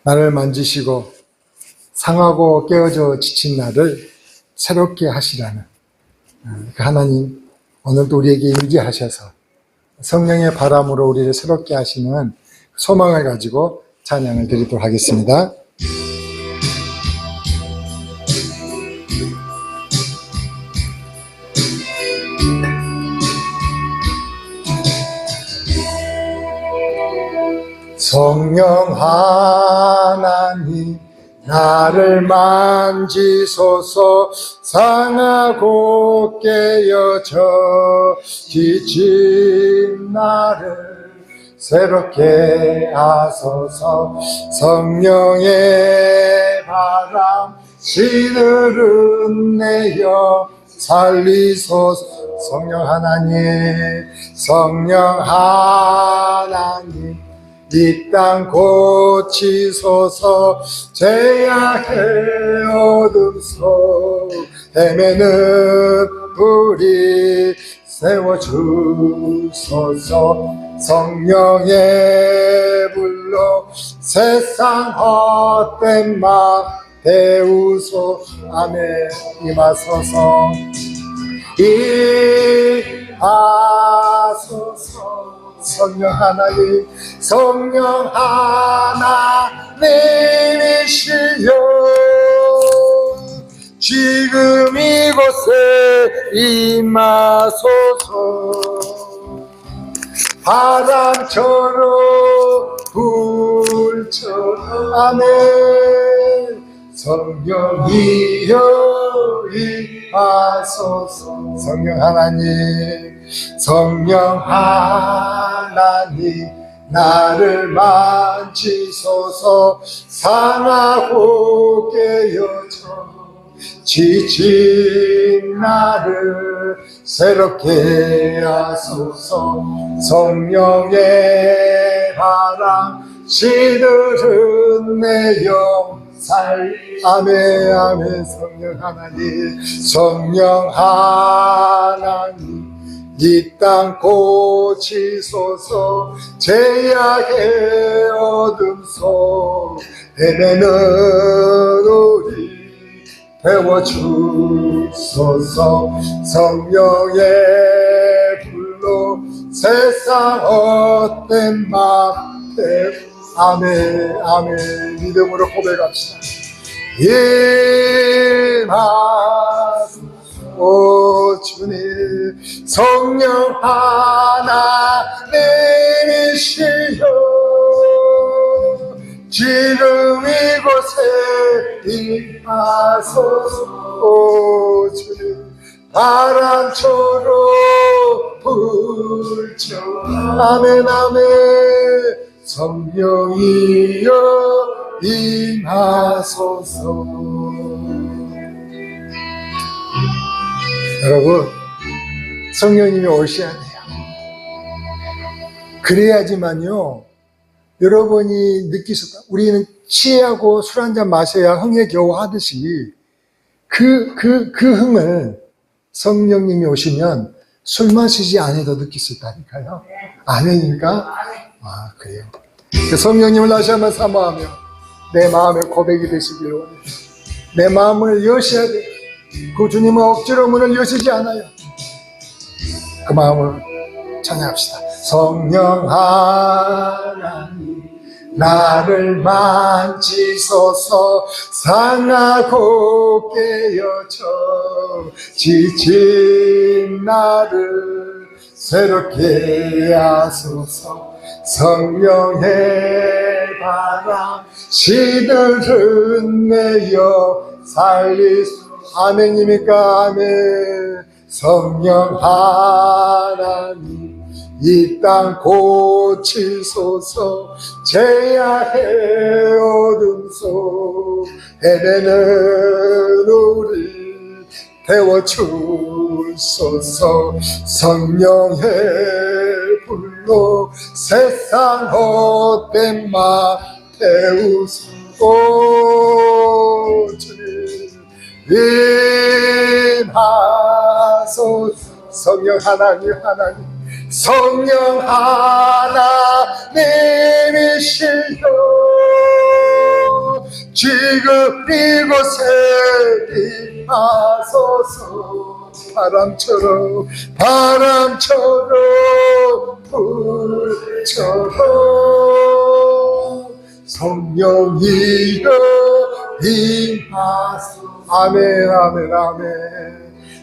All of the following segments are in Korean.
나를 만지시고 상하고 깨어져 지친 나를 새롭게 하시라는 그 하나님, 오늘도 우리에게 임재하셔서 성령의 바람으로 우리를 새롭게 하시는 소망을 가지고 찬양을 드리도록 하겠습니다. 성령 하나님, 나를 만지소서. 상하고 깨어져 지친 나를 새롭게 하소서. 성령의 바람 시들은 내어 살리소서. 성령 하나님, 성령 하나님, 이 땅 고치소서. 죄악의 어둠 속 헤매는 우리 세워주소서. 성령의 불로 세상 헛된 막 배우소. 아멘. 임하소서. 임하소서. 성령 하나님, 성령 하나님이시여, 지금 이곳에 임하소서. 바람처럼 불처럼. 아멘. 성령이여 임하소서. 성령 하나님, 성령 하나님, 나를 만지소서. 상하고 깨어져 지친 나를 새롭게 하소서. 성령의 바람 시들은 내 영살. 아멘. 아멘. 성령 하나님, 성령 하나님, 이 땅 고치소서. 죄악의 어둠 속 헤매는 우리 배워주소서. 성령의 불로 세상 헛된 막 배우. 아멘. 아멘. 믿음으로 고백합시다. 오 주님, 성령 하나님이시여, 지금 이곳에 임하소서. 오 주님, 바람처럼 불처럼. 아멘. 아멘. 성령이여 임하소서. 여러분, 성령님이 오셔야 돼요. 그래야지만요, 여러분이 느끼셨다. 우리는 취하고 술 한잔 마셔야 흥에 겨우 하듯이 그 흥을 성령님이 오시면 술 마시지 않아도 느낄 수 있다니까요. 아멘입니까? 아, 그래요. 성령님을 다시 한번 사모하며 내 마음의 고백이 되시길 원해요. 내 마음을 여셔야 돼요. 그 주님은 억지로 문을 여시지 않아요. 그 마음을 찬양합시다. 성령 하나님, 나를 만지소서. 상하고 깨어져 지친 나를 새롭게 하소서. 성령의 바람 시들은 내어 살리소서. 아멘입니까? 아멘. 성령 하나님, 이 땅 고치소서. 죄악의 어둠 속 헤매는 우리 태워주소서. 성령의 불로 세상 헛된 막 태우소서. 임하소서. 성령 하나님, 하나님, 성령 하나님이시여, 지금 이곳에 임하소서. 바람처럼 불처럼 성령이여 임하소서. 아멘 아멘 아멘.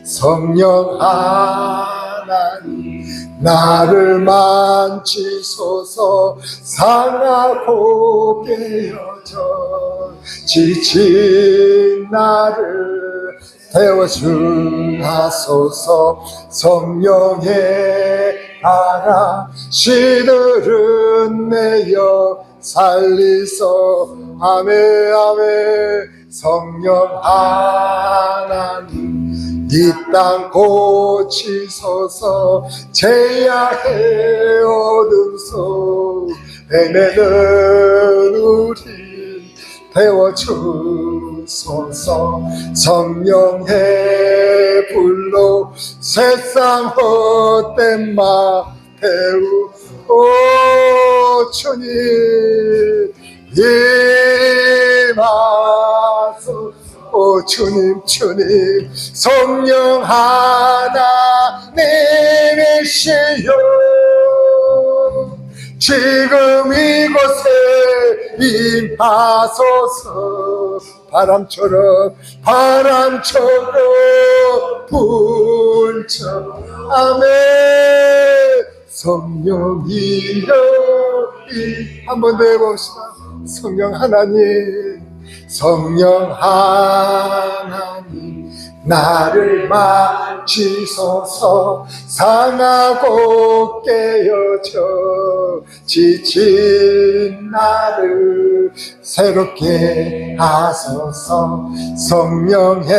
성령 하나님 나를 만지소서. 상하고 깨어져 지친 나를 태워주하소서. 성령의 바람 시들은 내어 살리소. 아멘 아멘. 성령 하나님 이 땅 고치소서. 죄악의 어둠 속 헤매는 우리 태워주소서. 성령의 불로 세상 헛된 마 태우오. 주님 임하소서. 오 주님 주님. 성령 하나님이시여 지금 이곳에 임하소서. 바람처럼 불처럼 아멘. 성령이여 한번 더 해봅시다. 성령 하나님 성령 하나님 나를 만지소서. 상하고 깨어져 지친 나를 새롭게 하소서. 성령의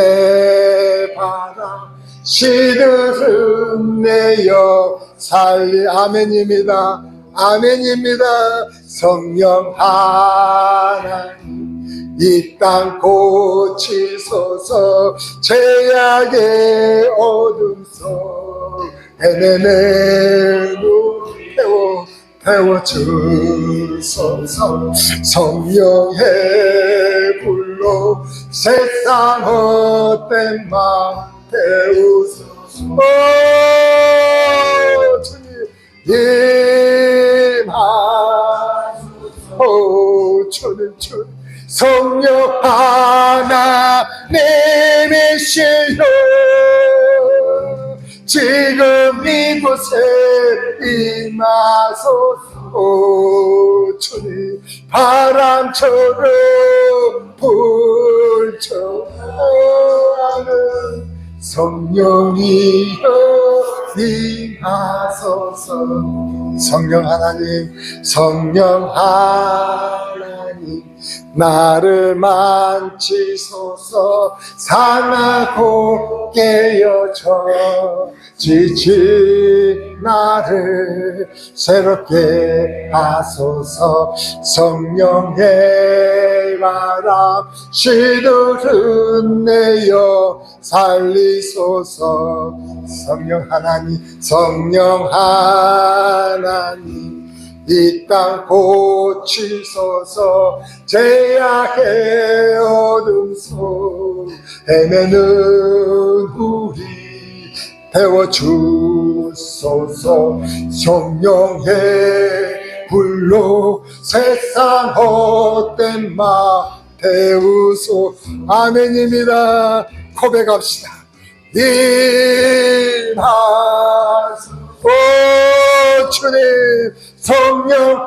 바람 시들은 내어 살리. 아멘입니다 아멘입니다. 성령 하나님 이 땅 고치소서. 죄악의 어둠 속 헤매는 우리 태워주소서. 성령의 불로 세상 헛된 맘 태우소서. 오 주님 임하소서. 주님 주님. 성령 하나님이시여 지금 이곳에 임하소서. 오 주님 바람처럼 불처럼 성령이여 임하소서. 성령 하나님 성령 하나님 나를 만지소서. 상하고 깨어져 지친 나를 새롭게 하소서. 성령의 바람 시들은 내어 살리소서. 성령 하나님 성령 하나님 이 땅 고치소서. 죄악의 어둠 속 헤매는 우리 태워주소서. 성령의 불로 세상 헛된 마 태우소. 아멘입니다. 고백합시다. 임하소서. 오 주님 성령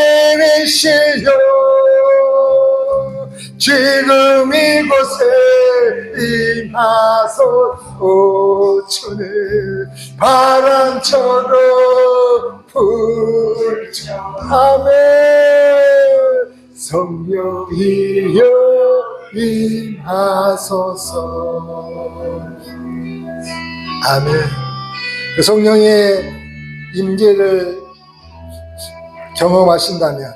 하나님이시여 지금 이곳에 임하소서. 오 주님 바람처럼 불처럼 아멘. 성령이여 임하소서. 아멘. 그 성령의 임재를 경험하신다면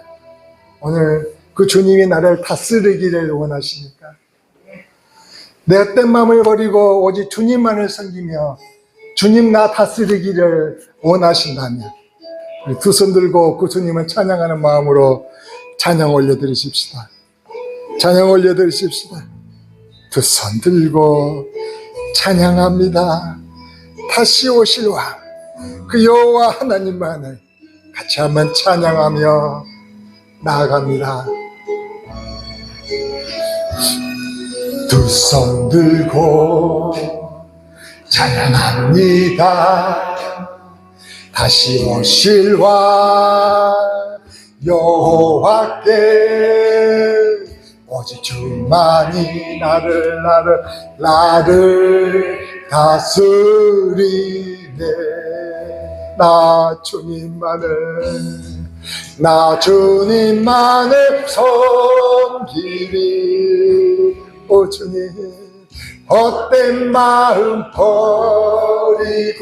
오늘 그 주님이 나를 다스리기를 원하십니까? 내 헛된 마음을 버리고 오직 주님만을 섬기며 주님 나 다스리기를 원하신다면 두 손 들고 그 주님을 찬양하는 마음으로 찬양 올려드리십시다. 찬양 올려드리십시다. 두 손 들고 찬양합니다. 다시 오실 왕, 그 여호와 하나님만을 같이 한번 찬양하며 나아갑니다. 두 손 들고 찬양합니다. 다시 오실 왕 여호와께 오직 주만이 나를 다스리네. 나 주님만을 섬기리. 오 주님, 헛된 마음 버리고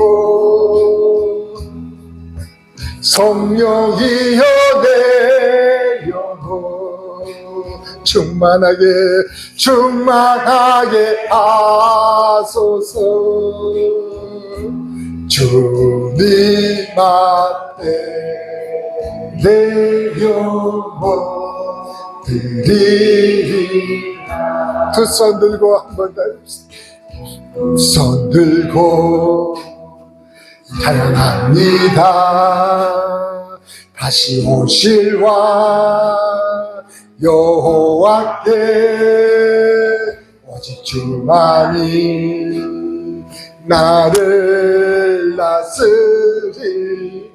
성령이여 내 영혼 충만하게 하소서. 주님 앞에 내 영혼 드리리. 두 손 들고 한 번 더 해봅시다. 손 들고 찬양합니다. 다시 오실 왕 여호와께 오직 주만이 나를 다스리.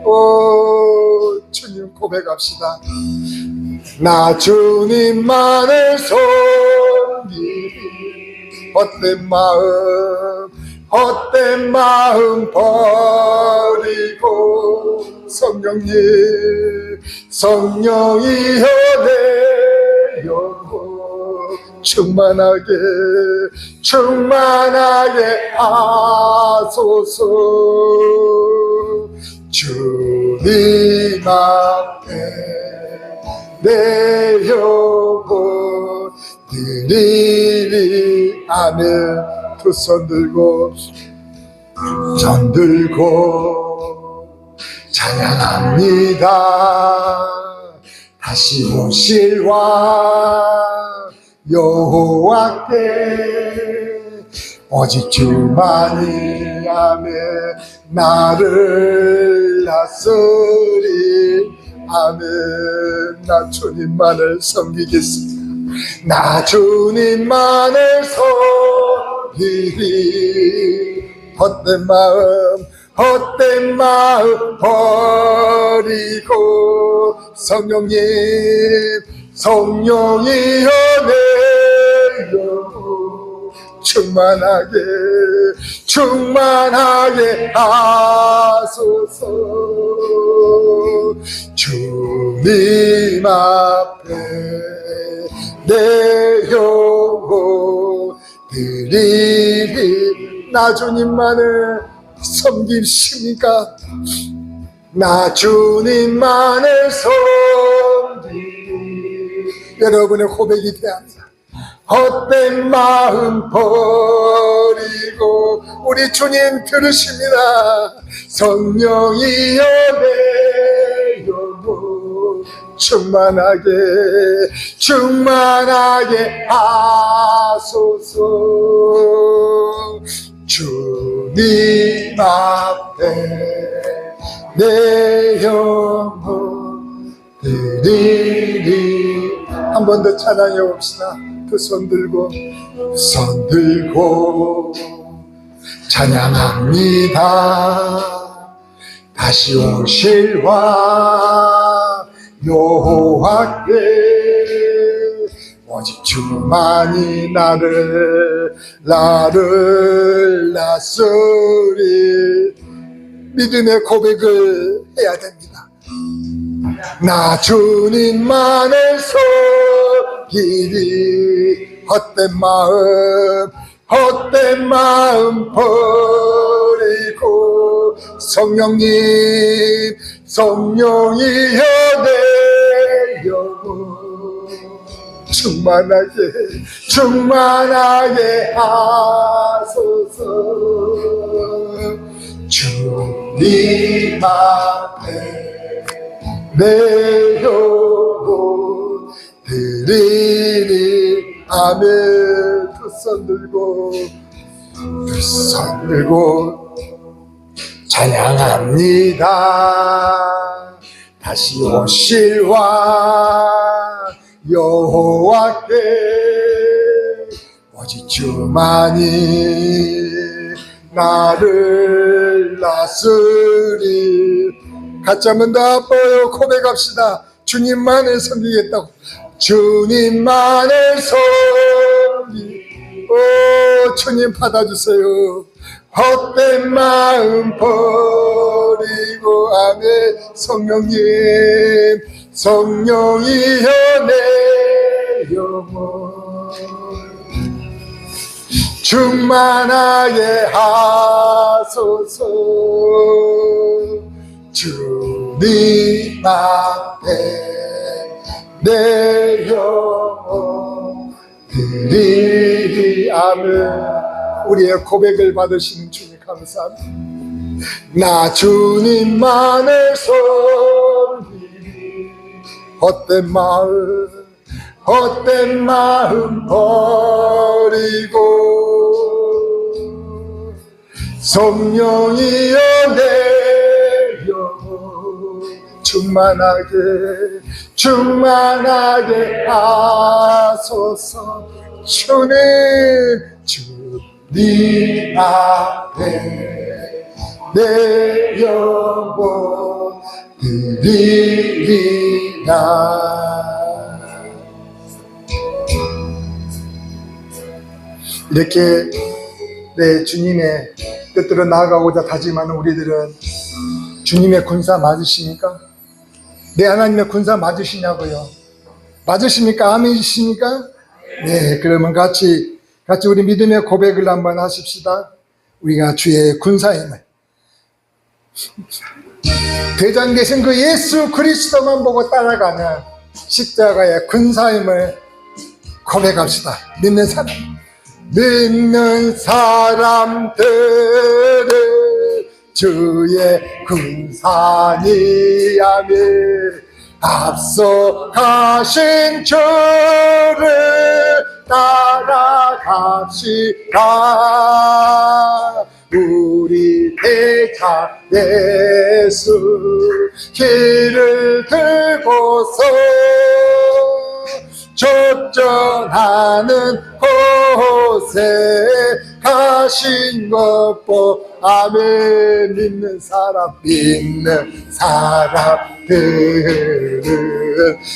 오 주님 고백합시다. 나 주님만을 섬기리. 헛된 마음 버리고 성령이여 내 영혼 충만하게 하소서. 주님 앞에 내 영혼 드리리. 아멘. 두 손 들고 찬양합니다. 다시 오실 왕 여호와께 오직 주만이 아멘 나를 다스리. 아멘. 나 주님만을 섬기겠습니다. 나 주님만을 섬기리. 헛된 마음 버리고 성령이여 내 영혼 충만하게 하소서. 주님 앞에 내 영혼 드리리. 나 주님만을 섬기십니까? 나 주님만을 섬기리. 여러분의 고백이 돼야 합니다. 헛된 마음 버리고. 우리 주님 들으십니다. 성령이여 내 영혼 충만하게 하소서. 주님 앞에 내 영혼 드리리. 한 번 더 찬양해 봅시다. 그 손 들고 찬양합니다. 다시 오실 왕 여호와께 오직 주만이 나를 다스리. 믿음의 고백을 해야 됩니다. 나 주님만을 섬기리. 헛된 마음 버리고 성령이여 내 영혼 충만하게 하소서. 주님 앞에 내 영혼 드리리. 아멘. 두 손 들고 찬양합니다. 다시 오실 왕 여호와께 오직 주만이 나를 다스리. 같이 한번 더 아파요. 고백합시다. 주님만을 섬기겠다고. 주님만을 섬기. 오, 주님 받아주세요. 헛된 마음 버리고. 아멘. 성령이여 내 영혼 충만하게 하소서. 주님 앞에 내 영혼 드리리. 아멘. 우리의 고백을 받으시는 주님 감사합니다. 나 주님만을 섬기리. 헛된 마음 버리고. 성령이여 내 영혼 충만하게 하소서. 주님 앞에 내 영혼 드리리라. 이렇게 내 주님의 뜻대로 나아가고자 다짐하는 우리들은 주님의 군사 맞으십니까? 내 하나님의 군사 맞으시냐고요? 맞으십니까? 아멘이십니까? 네, 그러면 같이 우리 믿음의 고백을 한번 하십시다. 우리가 주의 군사임을, 대장 되신 그 예수 그리스도만 보고 따라가는 십자가의 군사임을 고백합시다. 믿는 사람들은 주의 군사니. 아멘. 앞서가신 주를 따라갑시다. 우리 대장 예수 길을 들고서 접전하는 곳에 가신 것 보. 아멘. 믿는 사람들은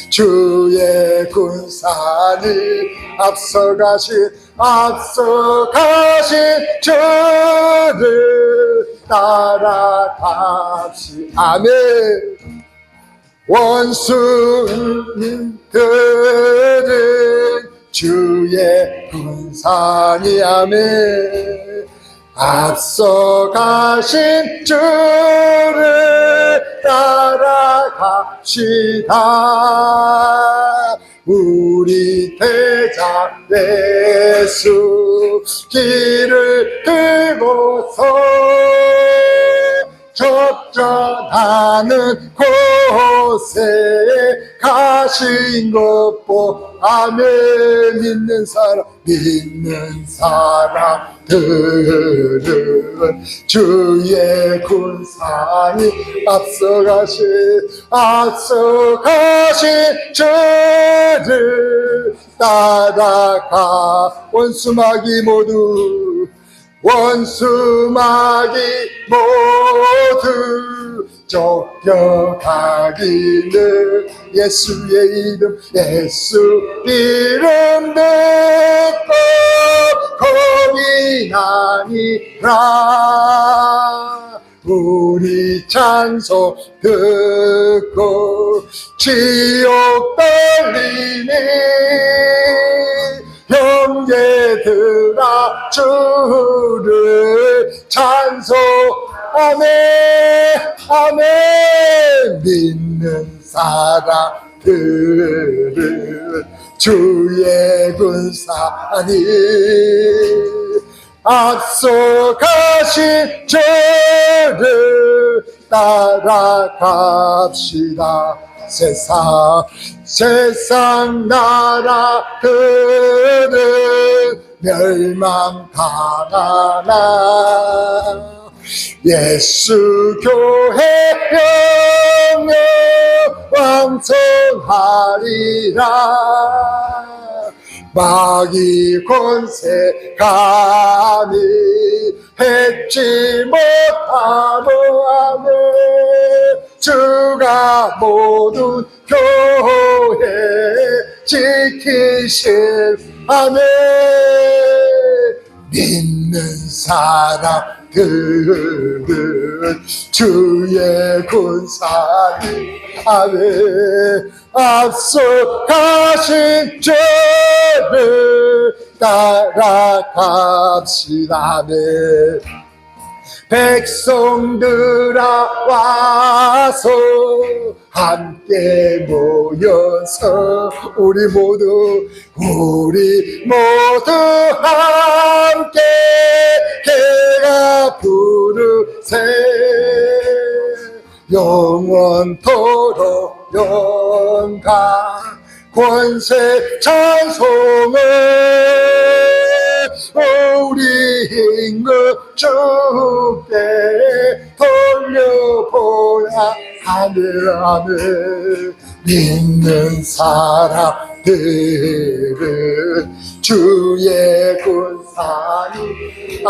주의 군사니 앞서가신 주를 따라갑시. 아멘. 원수님들은 주의 군사니. 아멘. 앞서가신 주를 따라갑시다. 우리 대장 예수 길을 들고서 접전하는 곳에 가신 것 보. 아멘. 믿는 사람들은 주의 군사니 앞서가신 주를 따라가. 원수마귀 모두 쫓겨가기를. 예수의 이름 듣고 겁이 나니라. 우리 찬송 듣고 지옥 떨리니. 형제들아 주를 찬송하네. 아멘. 믿는 사람들은 주의 군사니 앞서가신 주를 따라갑시다. 세상 나라들은 멸망당하나 예수 교회 영영 왕성하리라 마귀 권세 감히 했지 못하노 주가 모든 교회 지키실 아멘 믿는 사람들은 주의 군사를 아멘 앞서가신 주를 따라갑시다 아멘 백성들아 와서 함께 모여서 우리 모두 함께 해가 부르세 영원토록 영광 권세 찬송을 우리 힘을 주께 돌려보야 하늘 믿는 사람들은 주의 군사니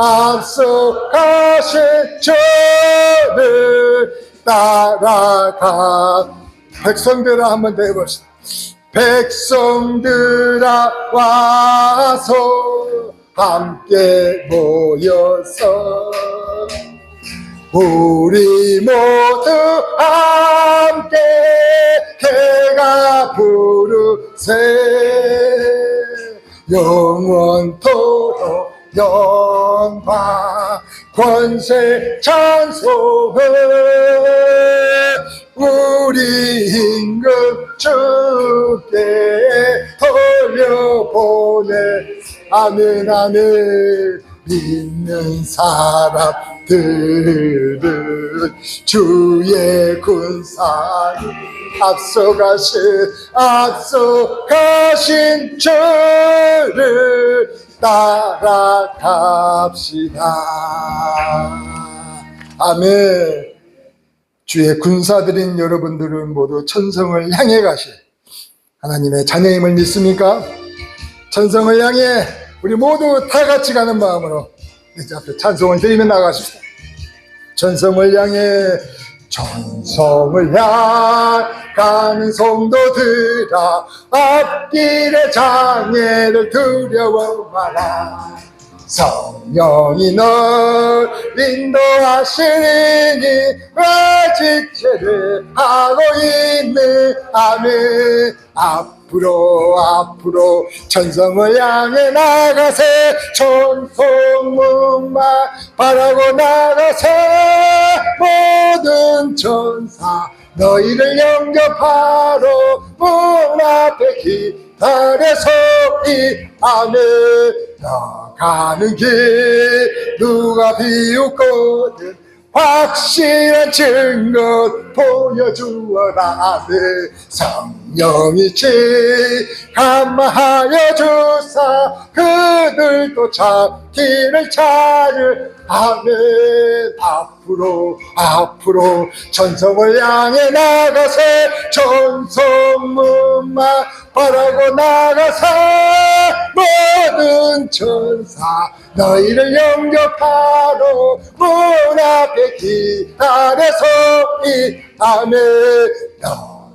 앞서가신 주를 따라가 백성들아 한번 더 해봅시다 백성들아 와서 함께 모여서 우리 모두 함께 해가 부르세 영원토록 영광 권세 찬송을 우리 임금 주께 돌려보내 아멘 아멘 믿는 사람들은 주의 군사니 앞서가신 주를 따라갑시다 아멘 주의 군사들인 여러분들은 모두 천성을 향해 가실 하나님의 자녀임을 믿습니까? 천성을 향해 우리 모두 다 같이 가는 마음으로 이제 앞에 찬송을 드리며 나가십시다. 천성을 향해 천성을 향하는 성도들아 앞길의 장애를 두려워 마라 성령이 널 인도하시니 아직 죄를 하고 있는 아멘 앞으로 천성을 향해 나가세 천성문만 바라고 나가세 모든 천사 너희를 영접하러 문 앞에 기다려서 이 안에 나가는 길 누가 비웃거든 확실한 증거 보여주어라 내 성령이 감화하여 주사 그들도 찾기를 찾을 아멘 앞으로 천성을 향해 나가세 천성문만 바라고 나가세 모든 천사 너희를 영접하러 문 앞에 기다려서 이 아멘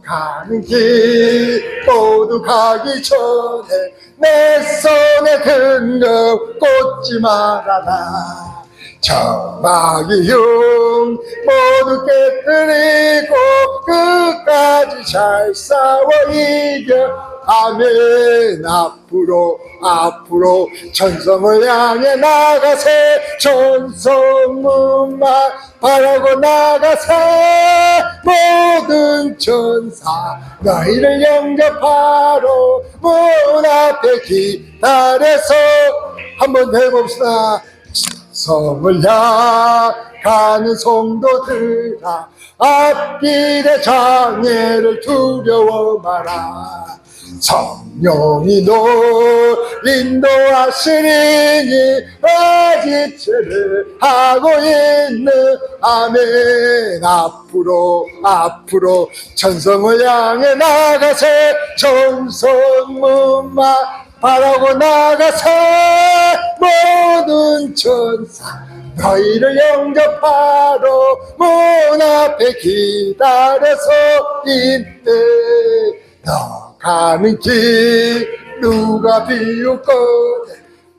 가는 길 모두 가기 전에 내 손에 등거 꽂지 말아라 정마귀 흉 모두 깨뜨리고 끝까지 잘 싸워 이겨 아멘 앞으로 천성을 향해 나가세 천성문만 바라고 나가세 모든 천사 너희를 영접하러 문 앞에 기다려서 한번 해봅시다 성을 향하는 성도들아 앞길의 장애를 두려워 마라. 성령이 너 인도하시리니 어지체를 하고 있는 아멘. 앞으로 천성을 향해 나가세. 천성문만 바라고 나가세. 모든 천사 너희를 영접하러 문 앞에 기다려서 있네. 너 가는 길 누가 비웃거든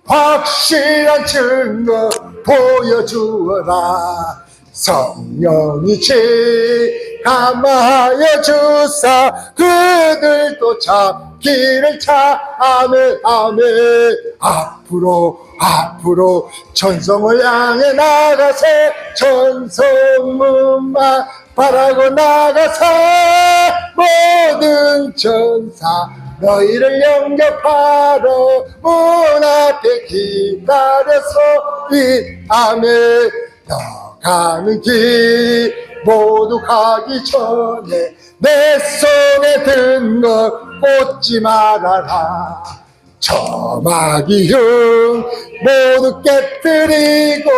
확실한 증거 보여주어라. 성령이 감화하여 주사 그들도 잡기를 차. 아멘 아멘. 앞으로 천성을 향해 나가세. 천성문만 바라고 나가세. 모든 천사 너희를 영접하러 문 앞에 기다려서 아멘. 너 가는 길 모두 가기 전에 내 손에 든 것 꽂지 말아라. 저마기 흉 모두 깨뜨리고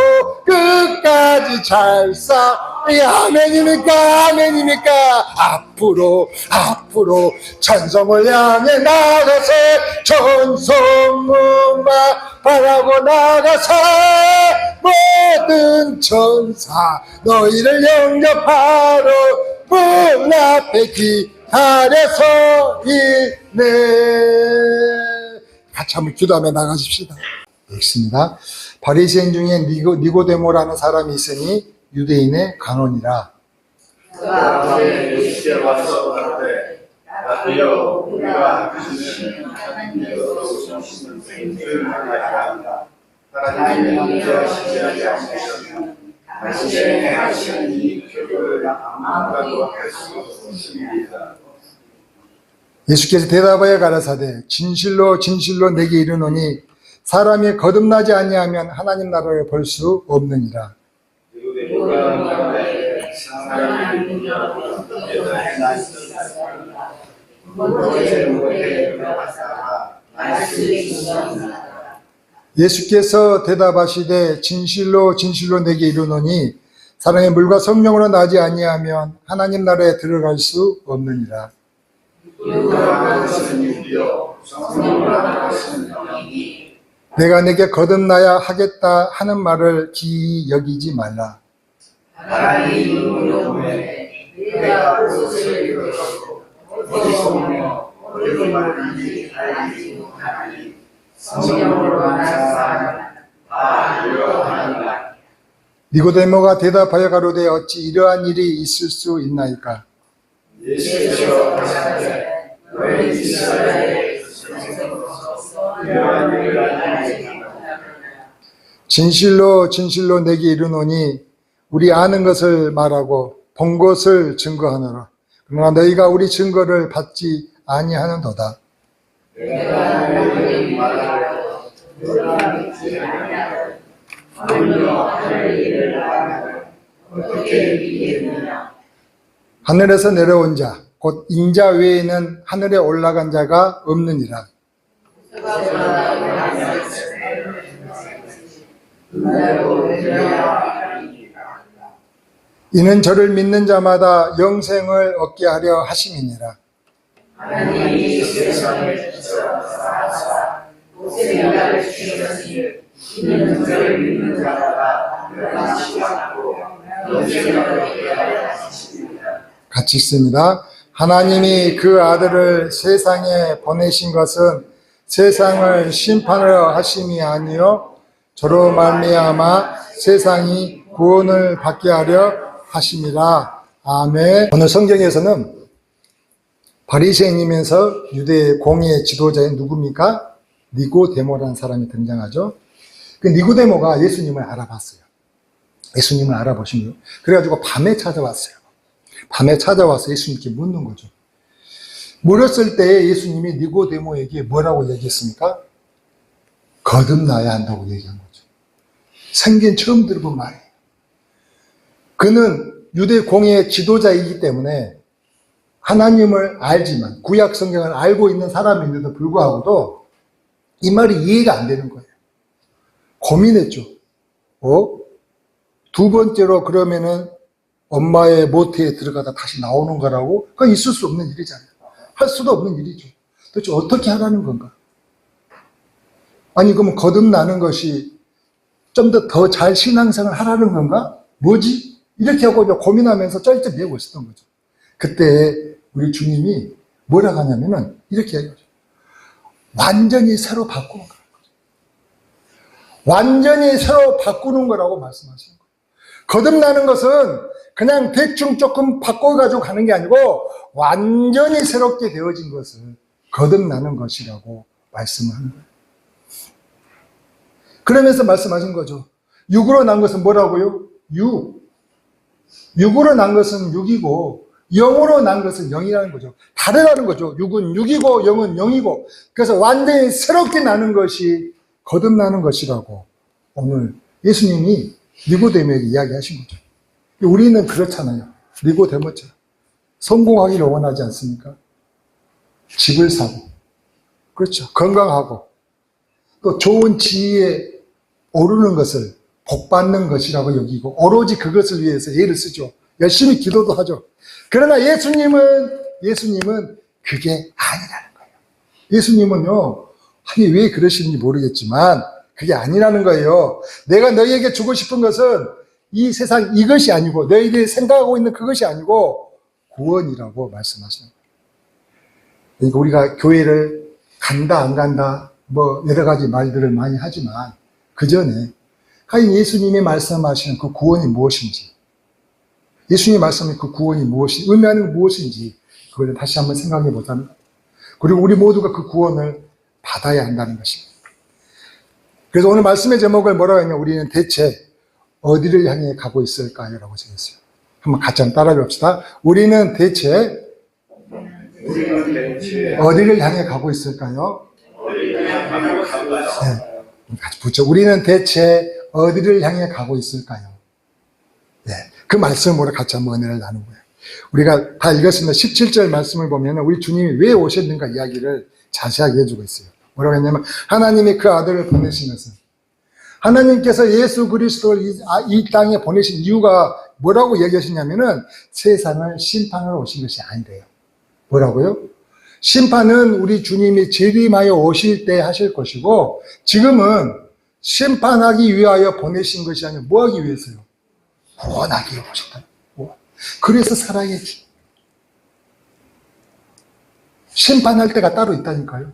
끝까지 잘 싸. 아멘입니까? 아멘입니까? 앞으로 천성을 향해 나가세. 천성문만 바라고 나가세. 모든 천사 너희를 영접하러 문 앞에 기다려서 있네. 같이 한번 기도하며 나가십시다. 읽습니다. 바리새인 중에 니고데모라는 사람이 있으니 유대인의 간원이라. 그가 예수께 와서 가로되 나도요 우리가 하시는 하나님께서 쏘시는 생들을 하나이다. 하나님이 인자하시지 않으시면 당신의 하시는 이 표를 아무도 할 수 없습니다. 예수께서 대답하여 가라사대 진실로 내게 이르노니 사람이 거듭나지 아니하면 하나님 나라를 볼 수 없느니라. 예수께서 대답하시되 진실로 내게 이르노니 사람이 물과 성령으로 나지 아니하면 하나님 나라에 들어갈 수 없느니라. 내가 내게 거듭나야 하겠다 하는 말을 기이 여기지 말라. 내가 옷을 입었고 어디서 오며 어디로 가는지 알지 못하니 성령으로 만난 사람은 다 이러하니라. 니고데모가 대답하여 가로되 어찌 이러한 일이 있을 수 있나이까? 예수께서 가시되 너희 이스라엘에 이러한 일을 알지 못하느냐. 진실로 내게 이르노니 우리 아는 것을 말하고 본 것을 증거하노라. 그러나 너희가 우리 증거를 받지 아니하는도다. 내가 너희에게 말하여 너희가 믿지 아니하면 하물며 하늘 일을 하면 어떻게 믿겠느냐. 하늘에서 내려온 자 곧 인자 외에는 하늘에 올라간 자가 없느니라. 이는 저를 믿는 자마다 영생을 얻게 하려 하심이니라. 하나님이 세상을 지켜서 생각을 주셨으니 이는 저를 믿는 자마다 변하지 않고 영생을 얻게 하려 하심이니라. 같이 읽습니다. 하나님이 그 아들을 세상에 보내신 것은 세상을 심판하려 하심이 아니요 저로 말미암아 세상이 구원을 받게 하려 하심이라. 아멘. 오늘 성경에서는 바리새인이면서 유대 공의 지도자인 누굽니까? 니고데모라는 사람이 등장하죠. 그 니고데모가 예수님을 알아봤어요. 예수님을 알아보시면 그래가지고 밤에 찾아왔어요. 밤에 찾아와서 예수님께 묻는 거죠. 물었을 때 예수님이 니고데모에게 뭐라고 얘기했습니까? 거듭나야 한다고 얘기한 거죠. 생긴 처음 들어본 말이에요. 그는 유대 공예의 지도자이기 때문에 하나님을 알지만 구약 성경을 알고 있는 사람인데도 불구하고도 이 말이 이해가 안 되는 거예요. 고민했죠. 두 번째로 그러면은 엄마의 모태에 들어가다 다시 나오는 거라고? 그건 있을 수 없는 일이잖아요. 할 수도 없는 일이죠. 도대체 어떻게 하라는 건가? 아니 그러면 거듭나는 것이 좀 더 잘 신앙생활 하라는 건가? 뭐지? 이렇게 하고 고민하면서 쩔쩔매고 있었던 거죠. 그때 우리 주님이 뭐라고 하냐면은 이렇게 얘기하죠. 완전히 새로 바꾸는 거라고. 완전히 새로 바꾸는 거라고 말씀하시는 거예요. 거듭나는 것은 그냥 대충 조금 바꿔가지고 가는 게 아니고 완전히 새롭게 되어진 것을 거듭나는 것이라고 말씀을 하는 거예요. 그러면서 말씀하신 거죠. 육으로 난 것은 뭐라고요? 육으로 난 것은 육이고 영으로 난 것은 영이라는 거죠. 다르다는 거죠. 육은 육이고 영은 영이고. 그래서 완전히 새롭게 나는 것이 거듭나는 것이라고 오늘 예수님이 니고데모에게 이야기하신 거죠. 우리는 그렇잖아요. 니고데모처럼 성공하기를 원하지 않습니까? 집을 사고, 그렇죠. 건강하고, 또 좋은 지위에 오르는 것을 복받는 것이라고 여기고, 오로지 그것을 위해서 애를 쓰죠. 열심히 기도도 하죠. 그러나 예수님은 그게 아니라는 거예요. 예수님은요, 아니 왜 그러시는지 모르겠지만 그게 아니라는 거예요. 내가 너희에게 주고 싶은 것은 이 세상 이것이 아니고 너희들이 생각하고 있는 그것이 아니고 구원이라고 말씀하시는 거예요. 그러니까 우리가 교회를 간다 안 간다 뭐 여러 가지 말들을 많이 하지만 그 전에 과연 예수님이 말씀하시는 그 구원이 무엇인지, 예수님이 말씀하는 그 구원이 무엇인지, 의미하는 건 무엇인지 그걸 다시 한번 생각해 보자는 거예요. 그리고 우리 모두가 그 구원을 받아야 한다는 것입니다. 그래서 오늘 말씀의 제목을 뭐라고 했냐면 우리는 대체 어디를 향해 가고 있을까요? 라고 적었어요. 한번 같이 한번 따라해 봅시다. 우리는 대체 어디를 향해 가고 있을까요? 네, 같이 붙여. 우리는 대체 어디를 향해 가고 있을까요? 네, 그 말씀으로 같이 한번 은혜를 나눈 거예요. 우리가 다 읽었습니다. 17절 말씀을 보면 우리 주님이 왜 오셨는가 이야기를 자세하게 해주고 있어요. 뭐라고 했냐면 하나님이 그 아들을 보내신 것은, 하나님께서 예수 그리스도를 이 땅에 보내신 이유가 뭐라고 얘기하시냐면은 세상을 심판하러 오신 것이 아니래요. 뭐라고요? 심판은 우리 주님이 재림하여 오실 때 하실 것이고 지금은 심판하기 위하여 보내신 것이 아니라 뭐 하기 위해서요? 구원하기 위해 오셨다. 그래서 사랑해 주. 심판할 때가 따로 있다니까요.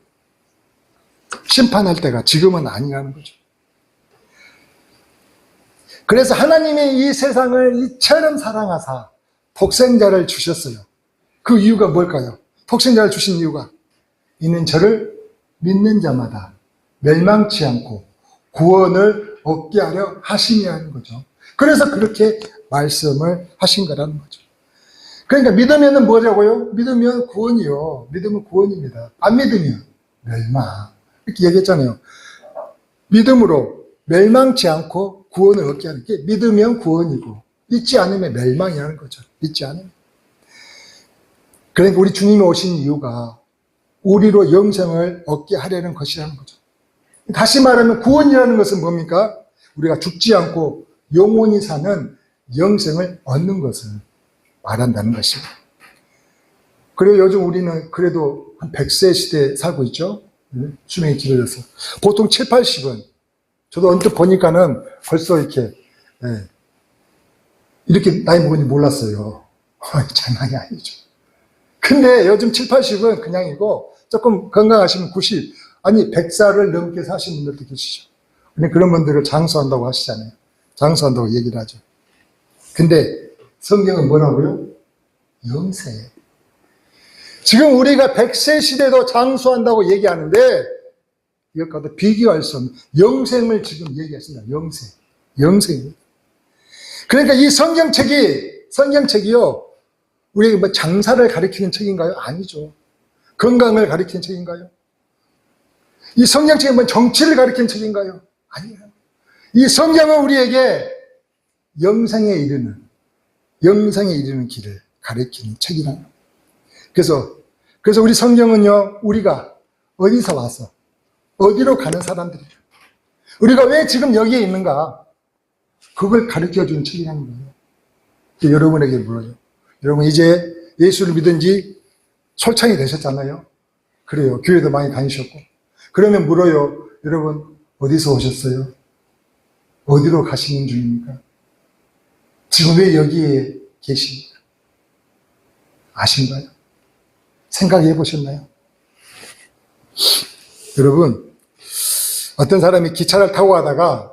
심판할 때가 지금은 아니라는 거죠. 그래서 하나님이 이 세상을 이처럼 사랑하사 독생자를 주셨어요. 그 이유가 뭘까요? 독생자를 주신 이유가 이는 저를 믿는 자마다 멸망치 않고 구원을 얻게 하려 하심이라는 거죠. 그래서 그렇게 말씀을 하신 거라는 거죠. 그러니까 믿으면 뭐라고요? 믿으면 구원이요. 믿으면 구원입니다. 안 믿으면 멸망. 이렇게 얘기했잖아요. 믿음으로 멸망치 않고 구원을 얻게 하는 게 믿으면 구원이고 믿지 않으면 멸망이라는 거죠. 믿지 않으면. 그러니까 우리 주님이 오신 이유가 우리로 영생을 얻게 하려는 것이라는 거죠. 다시 말하면 구원이라는 것은 뭡니까? 우리가 죽지 않고 영원히 사는 영생을 얻는 것을 말한다는 것입니다. 그리고 요즘 우리는 그래도 한 100세 시대에 살고 있죠. 수명이 길어져서. 보통 7, 80은 저도 언뜻 보니까는 벌써 이렇게 나이 먹은지 몰랐어요. 장난이 아니죠. 근데 요즘 7, 80은 그냥이고 조금 건강하시면 90, 아니 100살을 넘게 사시는 분들도 계시죠. 근데 그런 분들을 장수한다고 하시잖아요. 장수한다고 얘기를 하죠. 근데 성경은 뭐라고요? 영세. 지금 우리가 100세 시대도 장수한다고 얘기하는데 이것과도 비교할 수 없는 영생을 지금 얘기하십니다. 영생. 그러니까 이 성경책이요. 우리에게 뭐 장사를 가리키는 책인가요? 아니죠. 건강을 가리키는 책인가요? 이 성경책이 뭐 정치를 가리키는 책인가요? 아니에요. 이 성경은 우리에게 영생에 이르는 영생에 이르는 길을 가리키는 책이라는 거예요. 그래서 우리 성경은요, 우리가 어디서 와서 어디로 가는 사람들이에요. 우리가 왜 지금 여기에 있는가? 그걸 가르쳐주는 책이라는 거예요. 여러분에게 물어요. 여러분 이제 예수를 믿은 지 솔창이 되셨잖아요. 그래요. 교회도 많이 다니셨고. 그러면 물어요. 여러분 어디서 오셨어요? 어디로 가시는 중입니까? 지금 왜 여기에 계십니까? 아신가요? 생각해 보셨나요? 여러분, 어떤 사람이 기차를 타고 가다가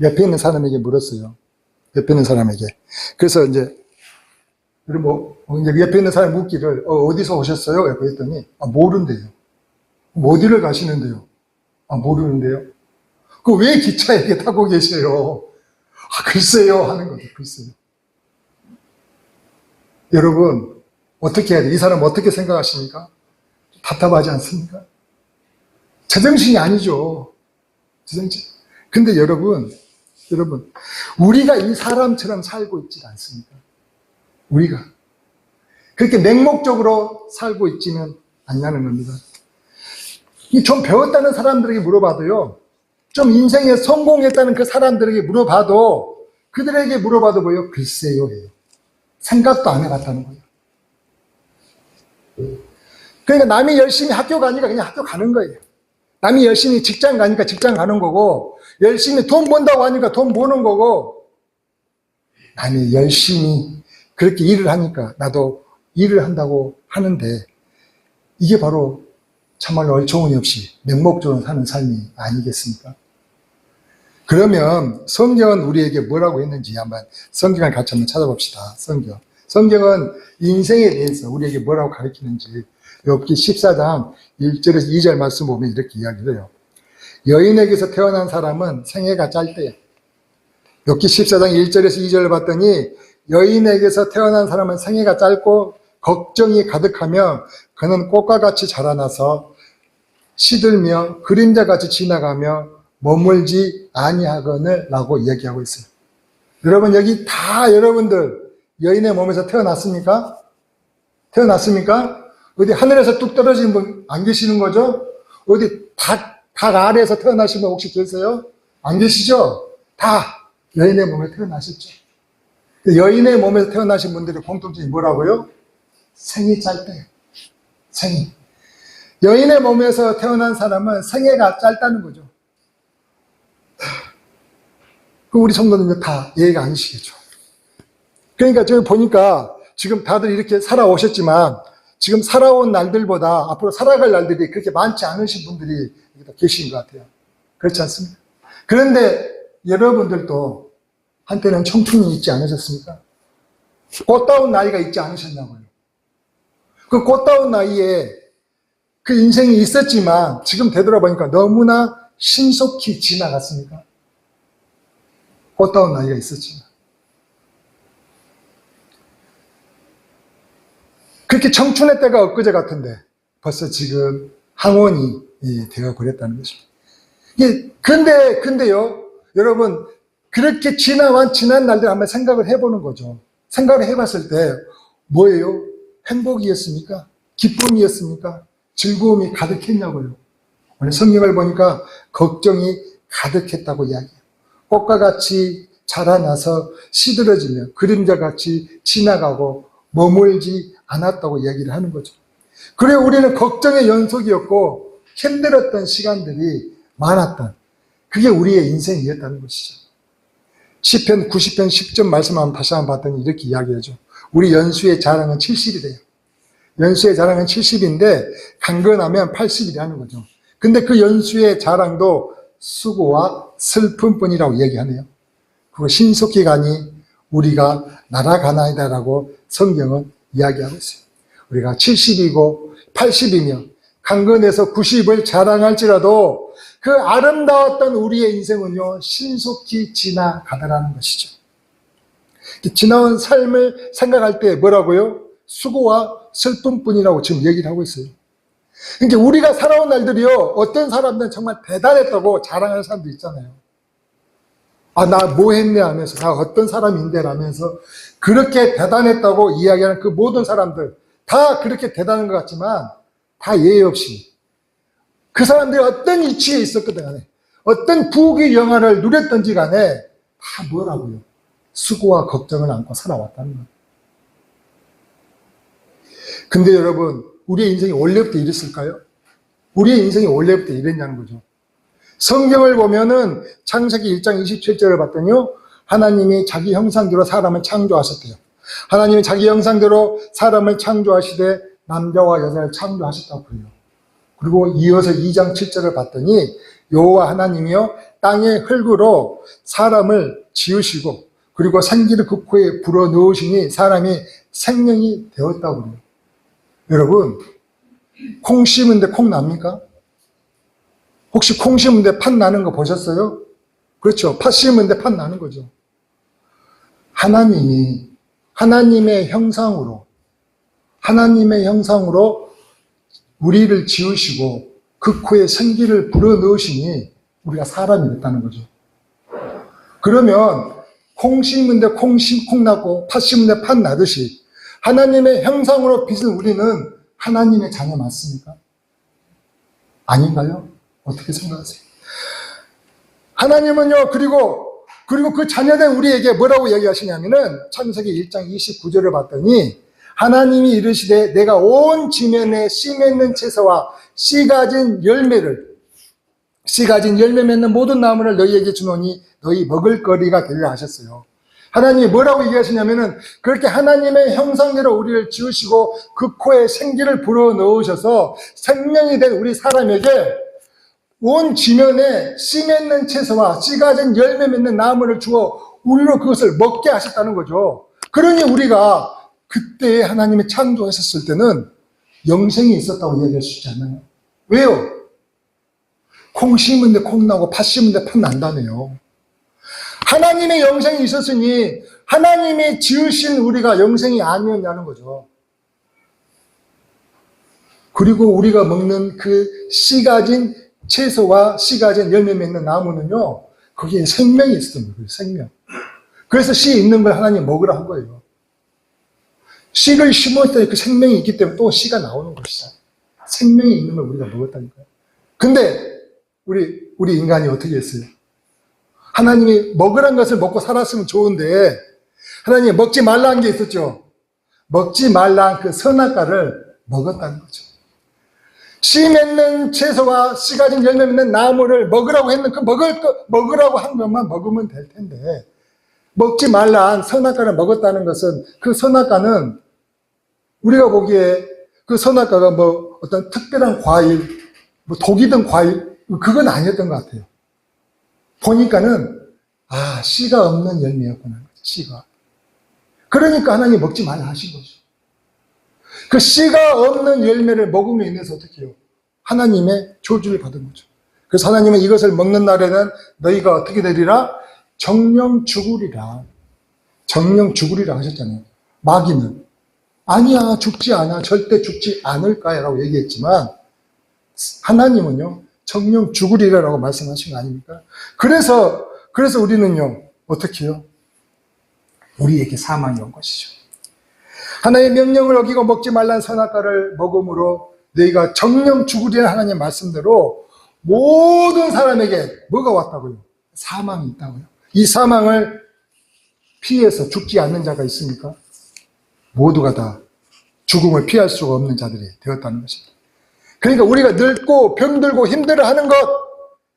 옆에 있는 사람에게 물었어요. 옆에 있는 사람에게. 그래서 이제 옆에 있는 사람이 묻기를 어디서 오셨어요? 라고 했더니 모른대요. 어디를 가시는데요? 모르는데요. 그 왜 기차에 이렇게 타고 계세요? 글쎄요 하는 거죠. 글쎄요. 여러분 어떻게 해야 돼? 이 사람 어떻게 생각하십니까? 답답하지 않습니까? 제정신이 아니죠. 제정신. 근데 여러분 우리가 이 사람처럼 살고 있지 않습니까? 우리가 그렇게 맹목적으로 살고 있지는 않냐는 겁니다. 좀 배웠다는 사람들에게 물어봐도요, 좀 인생에 성공했다는 그 사람들에게 물어봐도, 그들에게 물어봐도 뭐예요? 글쎄요 해요. 생각도 안 해봤다는 거예요. 그러니까 남이 열심히 학교 가니까 그냥 학교 가는 거예요. 남이 열심히 직장 가니까 직장 가는 거고, 열심히 돈 번다고 하니까 돈 버는 거고, 남이 열심히 그렇게 일을 하니까 나도 일을 한다고 하는데, 이게 바로 참말로 얼초원이 없이 맹목적으로 사는 삶이 아니겠습니까? 그러면 성경은 우리에게 뭐라고 했는지 한번 성경을 같이 한번 찾아봅시다. 성경은 인생에 대해서 우리에게 뭐라고 가르치는지 욥기 14장 1절에서 2절 말씀 보면 이렇게 이야기를 해요. 여인에게서 태어난 사람은 생애가 짧대요. 욥기 14장 1절에서 2절을 봤더니 여인에게서 태어난 사람은 생애가 짧고 걱정이 가득하며 그는 꽃과 같이 자라나서 시들며 그림자같이 지나가며 머물지 아니하거늘 라고 이야기하고 있어요. 여러분 여기 다 여러분들 여인의 몸에서 태어났습니까? 태어났습니까? 어디 하늘에서 뚝 떨어진 분 안 계시는 거죠? 어디 닭 아래에서 태어나신 분 혹시 계세요? 안 계시죠? 다 여인의 몸에 태어나셨죠. 여인의 몸에서 태어나신 분들의 공통점이 뭐라고요? 생이 짧대요. 생이. 여인의 몸에서 태어난 사람은 생애가 짧다는 거죠. 그 우리 성도님들 다 이해가 아니시겠죠. 그러니까 저기 보니까 지금 다들 이렇게 살아오셨지만 지금 살아온 날들보다 앞으로 살아갈 날들이 그렇게 많지 않으신 분들이 계신 것 같아요. 그렇지 않습니까? 그런데 여러분들도 한때는 청춘이 있지 않으셨습니까? 꽃다운 나이가 있지 않으셨냐고요. 그 꽃다운 나이에 그 인생이 있었지만 지금 되돌아보니까 너무나 신속히 지나갔습니까? 꽃다운 나이가 있었지만. 그렇게 청춘의 때가 엊그제 같은데 벌써 지금 항원이 되어버렸다는 것입니다. 근데요, 여러분, 그렇게 지난 날들 한번 생각을 해보는 거죠. 생각을 해봤을 때 뭐예요? 행복이었습니까? 기쁨이었습니까? 즐거움이 가득했냐고요. 오늘 성경을 보니까 걱정이 가득했다고 이야기해요. 꽃과 같이 자라나서 시들어지며 그림자같이 지나가고 머물지 않았다고 이야기를 하는 거죠. 그래 우리는 걱정의 연속이었고 힘들었던 시간들이 많았던 그게 우리의 인생이었다는 것이죠. 시편 90편 10절 말씀 한번 다시 한번 봤더니 이렇게 이야기하죠. 우리 연수의 자랑은 70이래요. 연수의 자랑은 70인데 강건하면 80이라는 거죠. 근데 그 연수의 자랑도 수고와 슬픔뿐이라고 얘기하네요. 그거 신속히 가니 우리가 날아가나이다라고 성경은 이야기하고 있어요. 우리가 70이고 80이며 강건해서 90을 자랑할지라도 그 아름다웠던 우리의 인생은요 신속히 지나가더라는 것이죠. 지나온 삶을 생각할 때 뭐라고요? 수고와 슬픔뿐이라고 지금 얘기를 하고 있어요. 그러니까 우리가 살아온 날들이요 어떤 사람들은 정말 대단했다고 자랑하는 사람도 있잖아요. 아, 나 뭐 했네 하면서, 나 어떤 사람인데 라면서 그렇게 대단했다고 이야기하는 그 모든 사람들, 다 그렇게 대단한 것 같지만, 다 예의 없이. 그 사람들이 어떤 위치에 있었거든 간에, 어떤 부귀 영화를 누렸던지 간에, 다 뭐라고요? 수고와 걱정을 안고 살아왔다는 거예요. 근데 여러분, 우리의 인생이 원래부터 이랬을까요? 우리의 인생이 원래부터 이랬냐는 거죠. 성경을 보면은 창세기 1장 27절을 봤더니요, 하나님이 자기 형상대로 사람을 창조하셨대요. 하나님이 자기 형상대로 사람을 창조하시되 남자와 여자를 창조하셨다고 그래요. 그리고 이어서 2장 7절을 봤더니 여호와 하나님이요 땅의 흙으로 사람을 지으시고 그리고 생기를 그 코에 불어넣으시니 사람이 생명이 되었다고 그래요. 여러분, 콩 심은데 콩 납니까? 혹시 콩 심은데 팥 나는 거 보셨어요? 그렇죠. 팥 심은데 팥 나는 거죠. 하나님이 하나님의 형상으로 우리를 지으시고 그 코에 생기를 불어넣으시니 우리가 사람이 됐다는 거죠. 그러면 콩 심은데 콩 나고 팥 심은데 팥 나듯이 하나님의 형상으로 빚은 우리는 하나님의 자녀 맞습니까? 아닌가요? 어떻게 생각하세요? 하나님은요, 그리고 그 자녀된 우리에게 뭐라고 얘기하시냐면은 창세기 1장 29절을 봤더니 하나님이 이르시되 내가 온 지면에 씨 맺는 채소와 씨 가진 열매 맺는 모든 나무를 너희에게 주노니 너희 먹을 거리가 되리라 하셨어요. 하나님이 뭐라고 얘기하시냐면은 그렇게 하나님의 형상대로 우리를 지으시고 그 코에 생기를 불어넣으셔서 생명이 된 우리 사람에게 온 지면에 씨 맺는 채소와 씨 가진 열매 맺는 나무를 주어 우리로 그것을 먹게 하셨다는 거죠. 그러니 우리가 그때 하나님이 창조하셨을 때는 영생이 있었다고 얘기할 수 있지 않나요? 왜요? 콩 심은데 콩 나고 팥 심은데 팥 난다네요. 하나님의 영생이 있었으니 하나님이 지으신 우리가 영생이 아니었냐는 거죠. 그리고 우리가 먹는 그 씨 가진 채소와 씨 가진 열매 맺는 나무는요, 거기에 생명이 있었던 거예요. 생명. 그래서 씨 있는 걸 하나님 먹으라 한 거예요. 씨를 심었더니 그 생명이 있기 때문에 또 씨가 나오는 것이죠. 생명이 있는 걸 우리가 먹었다니까요. 근데 우리 인간이 어떻게 했어요? 하나님이 먹으란 것을 먹고 살았으면 좋은데 하나님이 먹지 말라는 게 있었죠. 먹지 말라는 그 선악과를 먹었다는 거죠. 씨 맺는 채소와 씨 가진 열매 맺는 나무를 먹으라고 했는 그 먹으라고 한 것만 먹으면 될 텐데 먹지 말란 선악과를 먹었다는 것은 그 선악과는 우리가 보기에 그 선악과가 뭐 어떤 특별한 과일, 뭐 독이 든 과일 그건 아니었던 것 같아요. 보니까는 씨가 없는 열매였구나. 씨가. 그러니까 하나님 먹지 말라 하신 거죠. 그 씨가 없는 열매를 먹음으로 인해서 어떻게 해요? 하나님의 저주를 받은 거죠. 그래서 하나님은 이것을 먹는 날에는 너희가 어떻게 되리라? 정령 죽으리라. 정령 죽으리라 하셨잖아요. 마귀는 아니야, 죽지 않아, 절대 죽지 않을 거야 라고 얘기했지만 하나님은요 정령 죽으리라라고 말씀하신 거 아닙니까? 그래서 우리는요 어떻게 해요? 우리에게 사망이 온 것이죠. 하나님의 명령을 어기고 먹지 말라는 선악과를 먹음으로 너희가 정령 죽으리라는 하나님의 말씀대로 모든 사람에게 뭐가 왔다고요? 사망이 있다고요. 이 사망을 피해서 죽지 않는 자가 있습니까? 모두가 다 죽음을 피할 수가 없는 자들이 되었다는 것입니다. 그러니까 우리가 늙고 병들고 힘들어하는 것,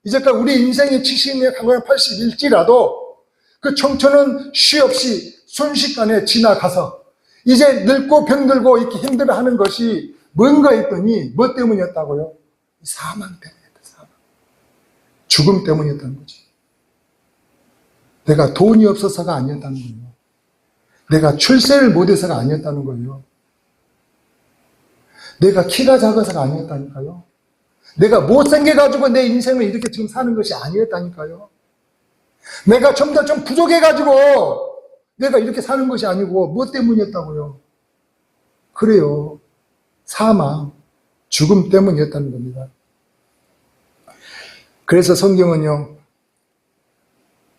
이제까지 우리 인생이 70년, 80일지라도 그 청춘은 쉬 없이 순식간에 지나가서 이제 늙고 병들고 이렇게 힘들어하는 것이 뭔가 했더니 뭐 때문이었다고요? 사망 때문이었다. 사망. 죽음 때문이었다는 거죠. 내가 돈이 없어서가 아니었다는 거예요. 내가 출세를 못해서가 아니었다는 거예요. 내가 키가 작아서가 아니었다니까요. 내가 못생겨가지고 내 인생을 이렇게 지금 사는 것이 아니었다니까요. 내가 좀 더 좀 부족해가지고 내가 이렇게 사는 것이 아니고 뭐 때문이었다고요? 그래요. 사망, 죽음 때문이었다는 겁니다. 그래서 성경은요,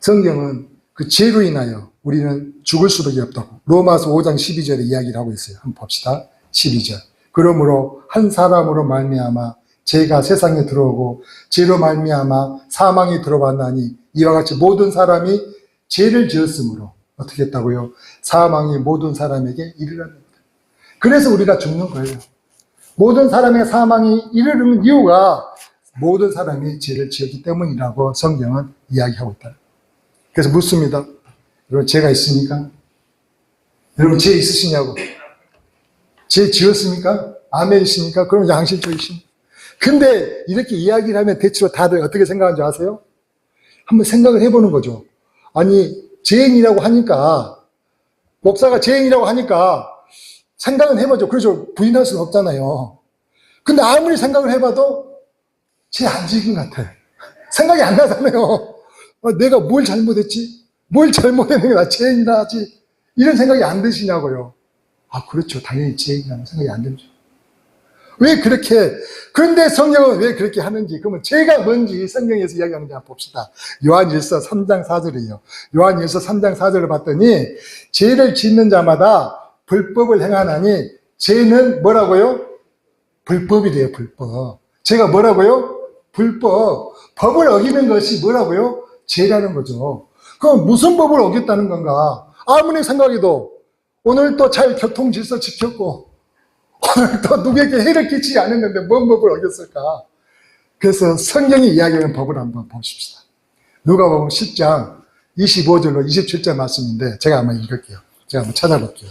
성경은 그 죄로 인하여 우리는 죽을 수밖에 없다고 로마서 5장 12절에 이야기를 하고 있어요. 한번 봅시다. 12절. 그러므로 한 사람으로 말미암아 죄가 세상에 들어오고 죄로 말미암아 사망이 들어왔나니 이와 같이 모든 사람이 죄를 지었으므로 어떻게 했다고요? 사망이 모든 사람에게 이르렀습니다. 그래서 우리가 죽는 거예요. 모든 사람의 사망이 이르는 이유가 모든 사람이 죄를 지었기 때문이라고 성경은 이야기하고 있다. 그래서 묻습니다. 여러분, 죄가 있습니까? 여러분, 죄 있으시냐고? 죄 지었습니까? 아멘이십니까? 그럼 양심적이십니까? 근데 이렇게 이야기를 하면 대체로 다들 어떻게 생각하는지 아세요? 한번 생각을 해보는 거죠. 아니, 죄인이라고 하니까, 목사가 죄인이라고 하니까 생각은 해보죠. 그렇죠. 부인할 수는 없잖아요. 근데 아무리 생각을 해봐도 죄 안 지은 것 같아. 생각이 안 나잖아요. 내가 뭘 잘못했지? 뭘 잘못했는데 나 죄인이라 하지? 이런 생각이 안 드시냐고요. 아, 그렇죠. 당연히 죄인이라는 생각이 안 들죠. 왜 그렇게, 그런데 성경은 왜 그렇게 하는지, 그러면 죄가 뭔지 성경에서 이야기하는지 한번 봅시다. 요한일서 3장 4절이에요. 요한일서 3장 4절을 봤더니, 죄를 짓는 자마다 불법을 행하나니, 죄는 뭐라고요? 불법이래요, 불법. 죄가 뭐라고요? 불법. 법을 어기는 것이 뭐라고요? 죄라는 거죠. 그럼 무슨 법을 어겼다는 건가? 아무리 생각해도, 오늘 또 잘 교통 질서 지켰고, 오늘 또 누구에게 해를 끼치지 않았는데 뭔 법을 어겼을까? 그래서 성경이 이야기하는 법을 한번 보십시다. 누가복음 10장 25절로 27절 말씀인데 제가 한번 읽을게요. 제가 한번 찾아볼게요.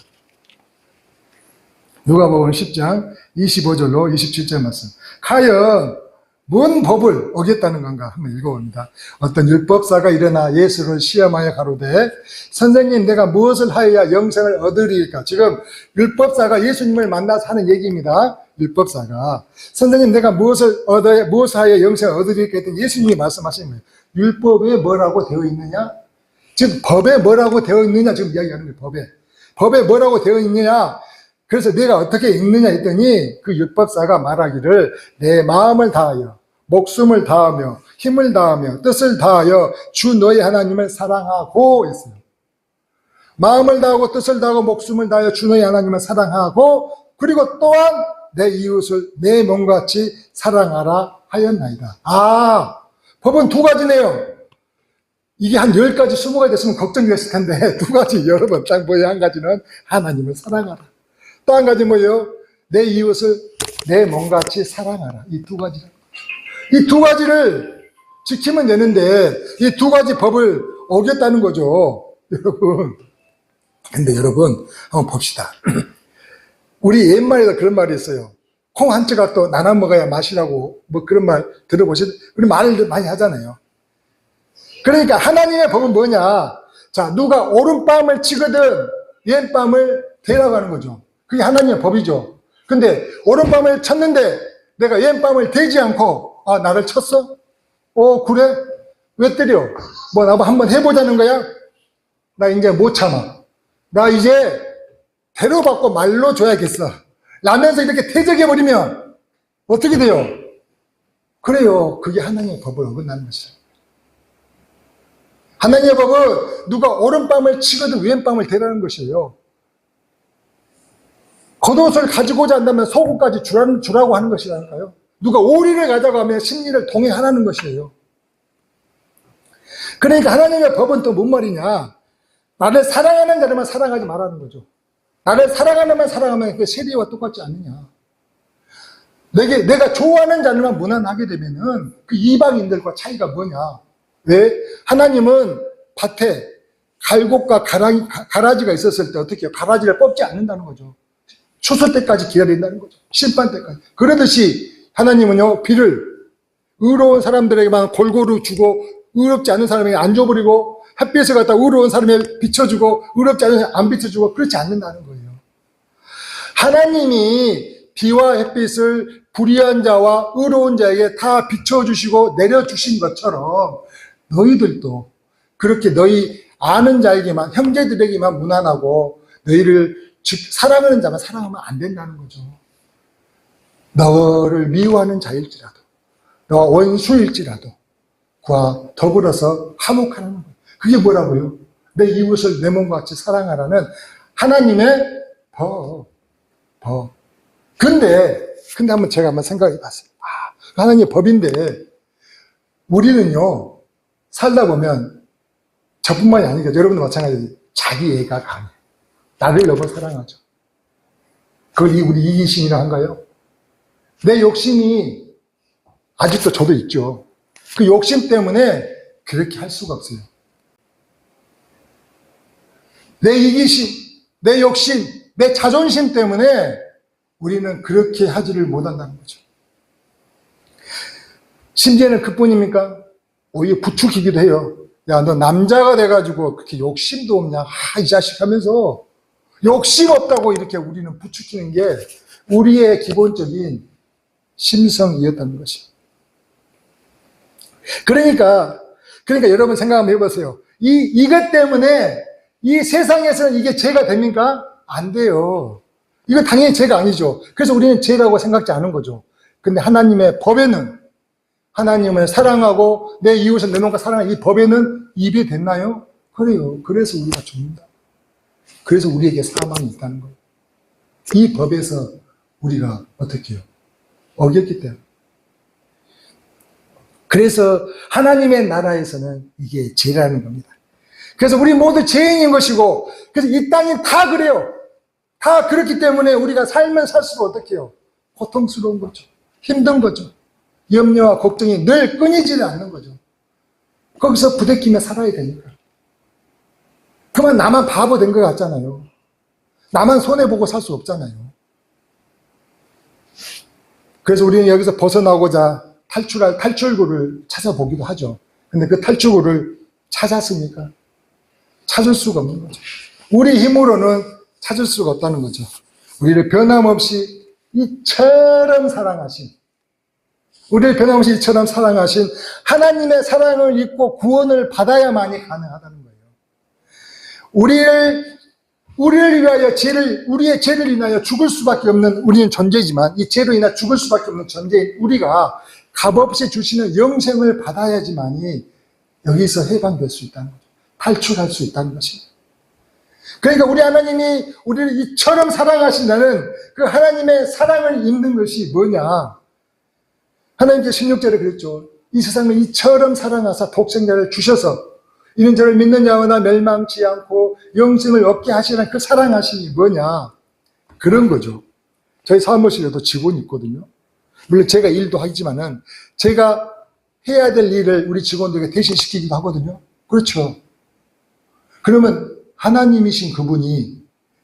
누가복음 10장 25절로 27절 말씀. 과연 뭔 법을 어겼다는 건가 한번 읽어봅니다. 어떤 율법사가 일어나 예수를 시험하여 가로되 선생님 내가 무엇을 하여야 영생을 얻으리까? 지금 율법사가 예수님을 만나서 하는 얘기입니다. 율법사가 선생님 내가 무엇을 하여 영생을 얻으리까 했더니 예수님이 말씀하시는 거예요. 율법에 뭐라고 되어 있느냐? 지금 법에 뭐라고 되어 있느냐 지금 이야기하는 거예요. 법에 뭐라고 되어 있느냐? 그래서 내가 어떻게 읽느냐 했더니 그 율법사가 말하기를 내 마음을 다하여 목숨을 다하며 힘을 다하며 뜻을 다하여 주 너희 하나님을 사랑하고 했어요. 마음을 다하고 뜻을 다하고 목숨을 다하여 주 너희 하나님을 사랑하고 그리고 또한 내 이웃을 내 몸같이 사랑하라 하였나이다. 아, 법은 두 가지네요. 이게 한 10가지, 20가지 됐으면 걱정됐을 텐데 두 가지 여러분 딱 뭐예요? 한 가지는 하나님을 사랑하라. 또 한 가지 뭐예요? 내 이웃을 내 몸같이 사랑하라. 이 두 가지. 이 두 가지를 지키면 되는데 이 두 가지 법을 어겼다는 거죠. 여러분. 근데 여러분 한번 봅시다. 우리 옛말에도 그런 말이 있어요. 콩 한 찌각 나눠 먹어야 맛이라고 뭐 그런 말 들어보시죠? 우리 말을 많이 하잖아요. 그러니까 하나님의 법은 뭐냐? 자, 누가 오른밤을 치거든 왼밤을 대라고 하는 거죠. 그게 하나님의 법이죠. 근데 오른밤을 쳤는데 내가 왼밤을 대지 않고 아 나를 쳤어? 그래? 왜 때려? 뭐 나도 한번 해보자는 거야? 나 이제 못 참아. 나 이제 대로받고 말로 줘야겠어. 라면서 이렇게 퇴적해버리면 어떻게 돼요? 그래요. 그게 하나님의 법을 어긋나는 것이죠. 하나님의 법은 누가 오른밤을 치거든 왼밤을 대라는 것이에요. 겉옷을 가지고자 한다면 속옷까지 주라고 하는 것이라니까요. 누가 오리를 가자고 하면 심리를 동행하라는 것이에요. 그러니까 하나님의 법은 또 뭔 말이냐? 나를 사랑하는 자들만 사랑하지 말라는 거죠. 나를 사랑하는 자만 사랑하면 그 세리와 똑같지 않느냐. 내가 좋아하는 자들만 무난하게 되면은 그 이방인들과 차이가 뭐냐. 왜? 하나님은 밭에 갈곡과 가라지가 있었을 때 어떻게 해요? 가라지를 뽑지 않는다는 거죠. 추수 때까지 기다린다는 거죠. 심판 때까지. 그러듯이 하나님은요, 비를 의로운 사람들에게만 골고루 주고 의롭지 않은 사람에게 안 줘버리고 햇빛을 갖다 의로운 사람에게 비춰주고 의롭지 않은 사람에게 안 비춰주고 그렇지 않는다는 거예요. 하나님이 비와 햇빛을 불의한 자와 의로운 자에게 다 비춰주시고 내려주신 것처럼 너희들도 그렇게 너희 아는 자에게만 형제들에게만 무난하고 너희를 즉 사랑하는 자만 사랑하면 안 된다는 거죠. 너를 미워하는 자일지라도 너와 원수일지라도 그와 더불어서 화목하라는 거예요. 그게 뭐라고요? 내 이웃을 내 몸과 같이 사랑하라는 하나님의 법. 근데 한번 제가 한번 생각해 봤어요. 하나님의 법인데, 우리는요, 살다 보면, 저뿐만이 아니겠죠. 여러분도 마찬가지로 자기 애가 강해. 나를 너무 사랑하죠. 그걸 우리 이기심이라 한가요? 내 욕심이 아직도 저도 있죠. 그 욕심 때문에 그렇게 할 수가 없어요. 내 이기심, 내 욕심, 내 자존심 때문에 우리는 그렇게 하지를 못한다는 거죠. 심지어는 그뿐입니까? 오히려 부추기기도 해요. 야, 너 남자가 돼가지고 그렇게 욕심도 없냐? 이 자식 하면서 욕심 없다고 이렇게 우리는 부추기는 게 우리의 기본적인 심성이었다는 것입니다. 그러니까 여러분 생각 한번 해보세요. 이것 때문에 이 세상에서는 이게 죄가 됩니까? 안 돼요. 이거 당연히 죄가 아니죠. 그래서 우리는 죄라고 생각지 않은 거죠. 근데 하나님의 법에는, 하나님을 사랑하고 내 이웃을 내 몸과 사랑하는 이 법에는 입이 됐나요? 그래요. 그래서 우리가 죽는다. 그래서 우리에게 사망이 있다는 거예요. 이 법에서 우리가 어떻게 해요? 어겼기 때문에. 그래서 하나님의 나라에서는 이게 죄라는 겁니다. 그래서 우리 모두 죄인인 것이고, 그래서 이 땅이 다 그래요. 다 그렇기 때문에 우리가 살면 살수록 어떻게 해요? 고통스러운 거죠. 힘든 거죠. 염려와 걱정이 늘 끊이지는 않는 거죠. 거기서 부대끼며 살아야 되니까. 그만 나만 바보 된 것 같잖아요. 나만 손해보고 살 수 없잖아요. 그래서 우리는 여기서 벗어나고자 탈출할 탈출구를 찾아보기도 하죠. 근데 그 탈출구를 찾았습니까? 찾을 수가 없는 거죠. 우리 힘으로는 찾을 수가 없다는 거죠. 우리를 변함없이 이처럼 사랑하신, 우리를 변함없이 이처럼 사랑하신 하나님의 사랑을 입고 구원을 받아야만이 가능하다는 거예요. 우리를 위하여 우리의 죄를 인하여 죽을 수밖에 없는 우리는 존재지만, 이 죄로 인하 죽을 수밖에 없는 존재인 우리가 값없이 주시는 영생을 받아야지만이 여기서 해방될 수 있다는 거죠. 탈출할 수 있다는 것입니다. 그러니까 우리 하나님이 우리를 이처럼 사랑하신다는 그 하나님의 사랑을 입는 것이 뭐냐? 하나님께서 16절에 그랬죠. 이 세상을 이처럼 사랑하사 독생자를 주셔서 이는 저를 믿는 자마다 멸망치 않고 영생을 얻게 하시는 그 사랑하심이 뭐냐? 그런 거죠. 저희 사무실에도 직원이 있거든요. 물론 제가 일도 하지만은 제가 해야 될 일을 우리 직원들에게 대신 시키기도 하거든요. 그렇죠. 그러면 하나님이신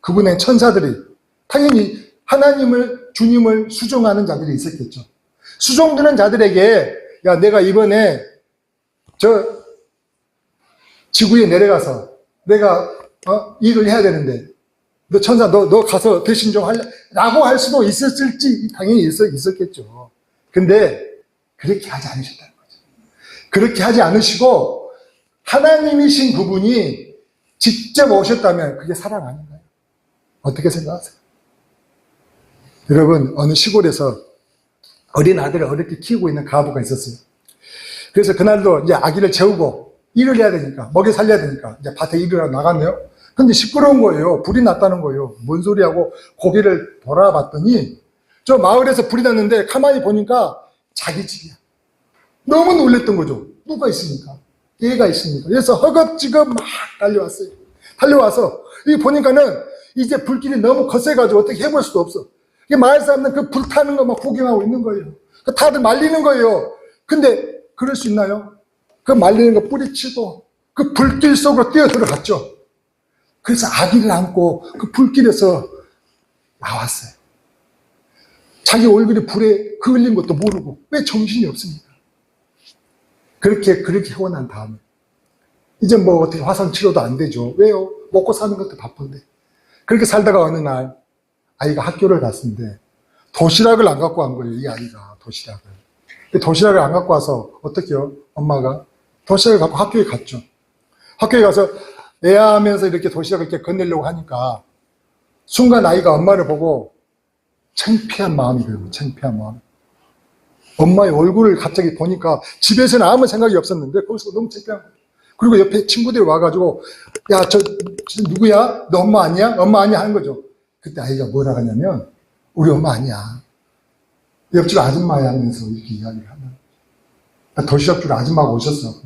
그분의 천사들이 당연히 하나님을, 주님을 수종하는 자들이 있었겠죠. 수종드는 자들에게, 야, 내가 이번에 저 지구에 내려가서 내가 일을 해야 되는데 너 천사 너 가서 대신 좀 할래? 라고 할 수도 있었을지 당연히 있었겠죠. 근데 그렇게 하지 않으셨다는 거죠. 그렇게 하지 않으시고 하나님이신 그분이 직접 오셨다면 그게 사랑 아닌가요? 어떻게 생각하세요? 여러분, 어느 시골에서 어린 아들을 어렵게 키우고 있는 가부가 있었어요. 그래서 그날도 이제 아기를 재우고 일을 해야 되니까, 먹여 살려야 되니까 이제 밭에 일을 하러 나갔네요. 근데 시끄러운 거예요. 불이 났다는 거예요. 뭔 소리하고 고개를 돌아봤더니 저 마을에서 불이 났는데 가만히 보니까 자기 집이야. 너무 놀랬던 거죠. 누가 있습니까? 얘가 있습니까? 그래서 허겁지겁 막 달려왔어요. 달려와서 이 보니까는 이제 불길이 너무 거세가지고 어떻게 해볼 수도 없어. 마을 사람들은 그 불타는 거 막 구경하고 있는 거예요. 다들 말리는 거예요. 근데 그럴 수 있나요? 그 말리는 거 뿌리치고 그 불길 속으로 뛰어 들어갔죠. 그래서 아기를 안고 그 불길에서 나왔어요. 자기 얼굴이 불에 그을린 것도 모르고 왜 정신이 없습니까? 그렇게 하고 난 다음에 이제 뭐 어떻게 화상 치료도 안 되죠. 왜요? 먹고 사는 것도 바쁜데. 그렇게 살다가 어느 날 아이가 학교를 갔는데 도시락을 안 갖고 간 거예요. 이 아이가 도시락을. 도시락을 안 갖고 와서 어떻게 해요? 엄마가 도시락을 갖고 학교에 갔죠. 학교에 가서 애하면서 이렇게 도시락을 이렇게 건네려고 하니까 순간 아이가 엄마를 보고 창피한 마음이 들어요. 창피한 마음. 엄마의 얼굴을 갑자기 보니까 집에서는 아무 생각이 없었는데 거기서 너무 창피한 거예요. 그리고 옆에 친구들이 와가지고, 야, 저 누구야? 너 엄마 아니야? 엄마 아니야? 하는 거죠. 그때 아이가 뭐라 하냐면, 우리 엄마 아니야. 옆집 아줌마야 하면서 이렇게 이야기를 하는 거예요. 도시락줄 아줌마가 오셨어.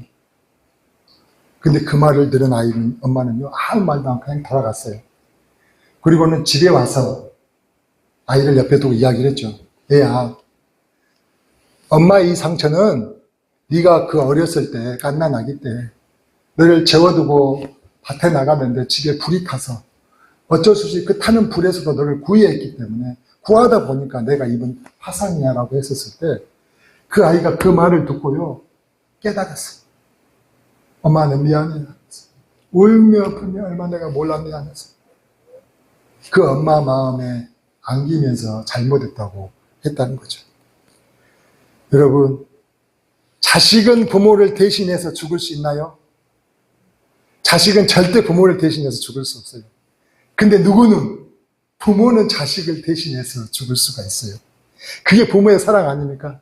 근데 그 말을 들은 아이는, 엄마는요, 아무 말도 안 하고 그냥 돌아갔어요. 그리고는 집에 와서 아이를 옆에 두고 이야기를 했죠. 얘야, 엄마 이 상처는 네가 그 어렸을 때, 갓난아기 때 너를 재워두고 밭에 나가는데 집에 불이 타서 어쩔 수 없이 그 타는 불에서도 너를 구해했기 때문에 구하다 보니까 내가 입은 화상이야 라고 했었을 때 그 아이가 그 말을 듣고요 깨달았어요. 엄마는 미안해. 울며 불며 얼마나 내가 몰랐네 하면서 그 엄마 마음에 안기면서 잘못했다고 했다는 거죠. 여러분, 자식은 부모를 대신해서 죽을 수 있나요? 자식은 절대 부모를 대신해서 죽을 수 없어요. 근데 누구는 부모는 자식을 대신해서 죽을 수가 있어요. 그게 부모의 사랑 아닙니까?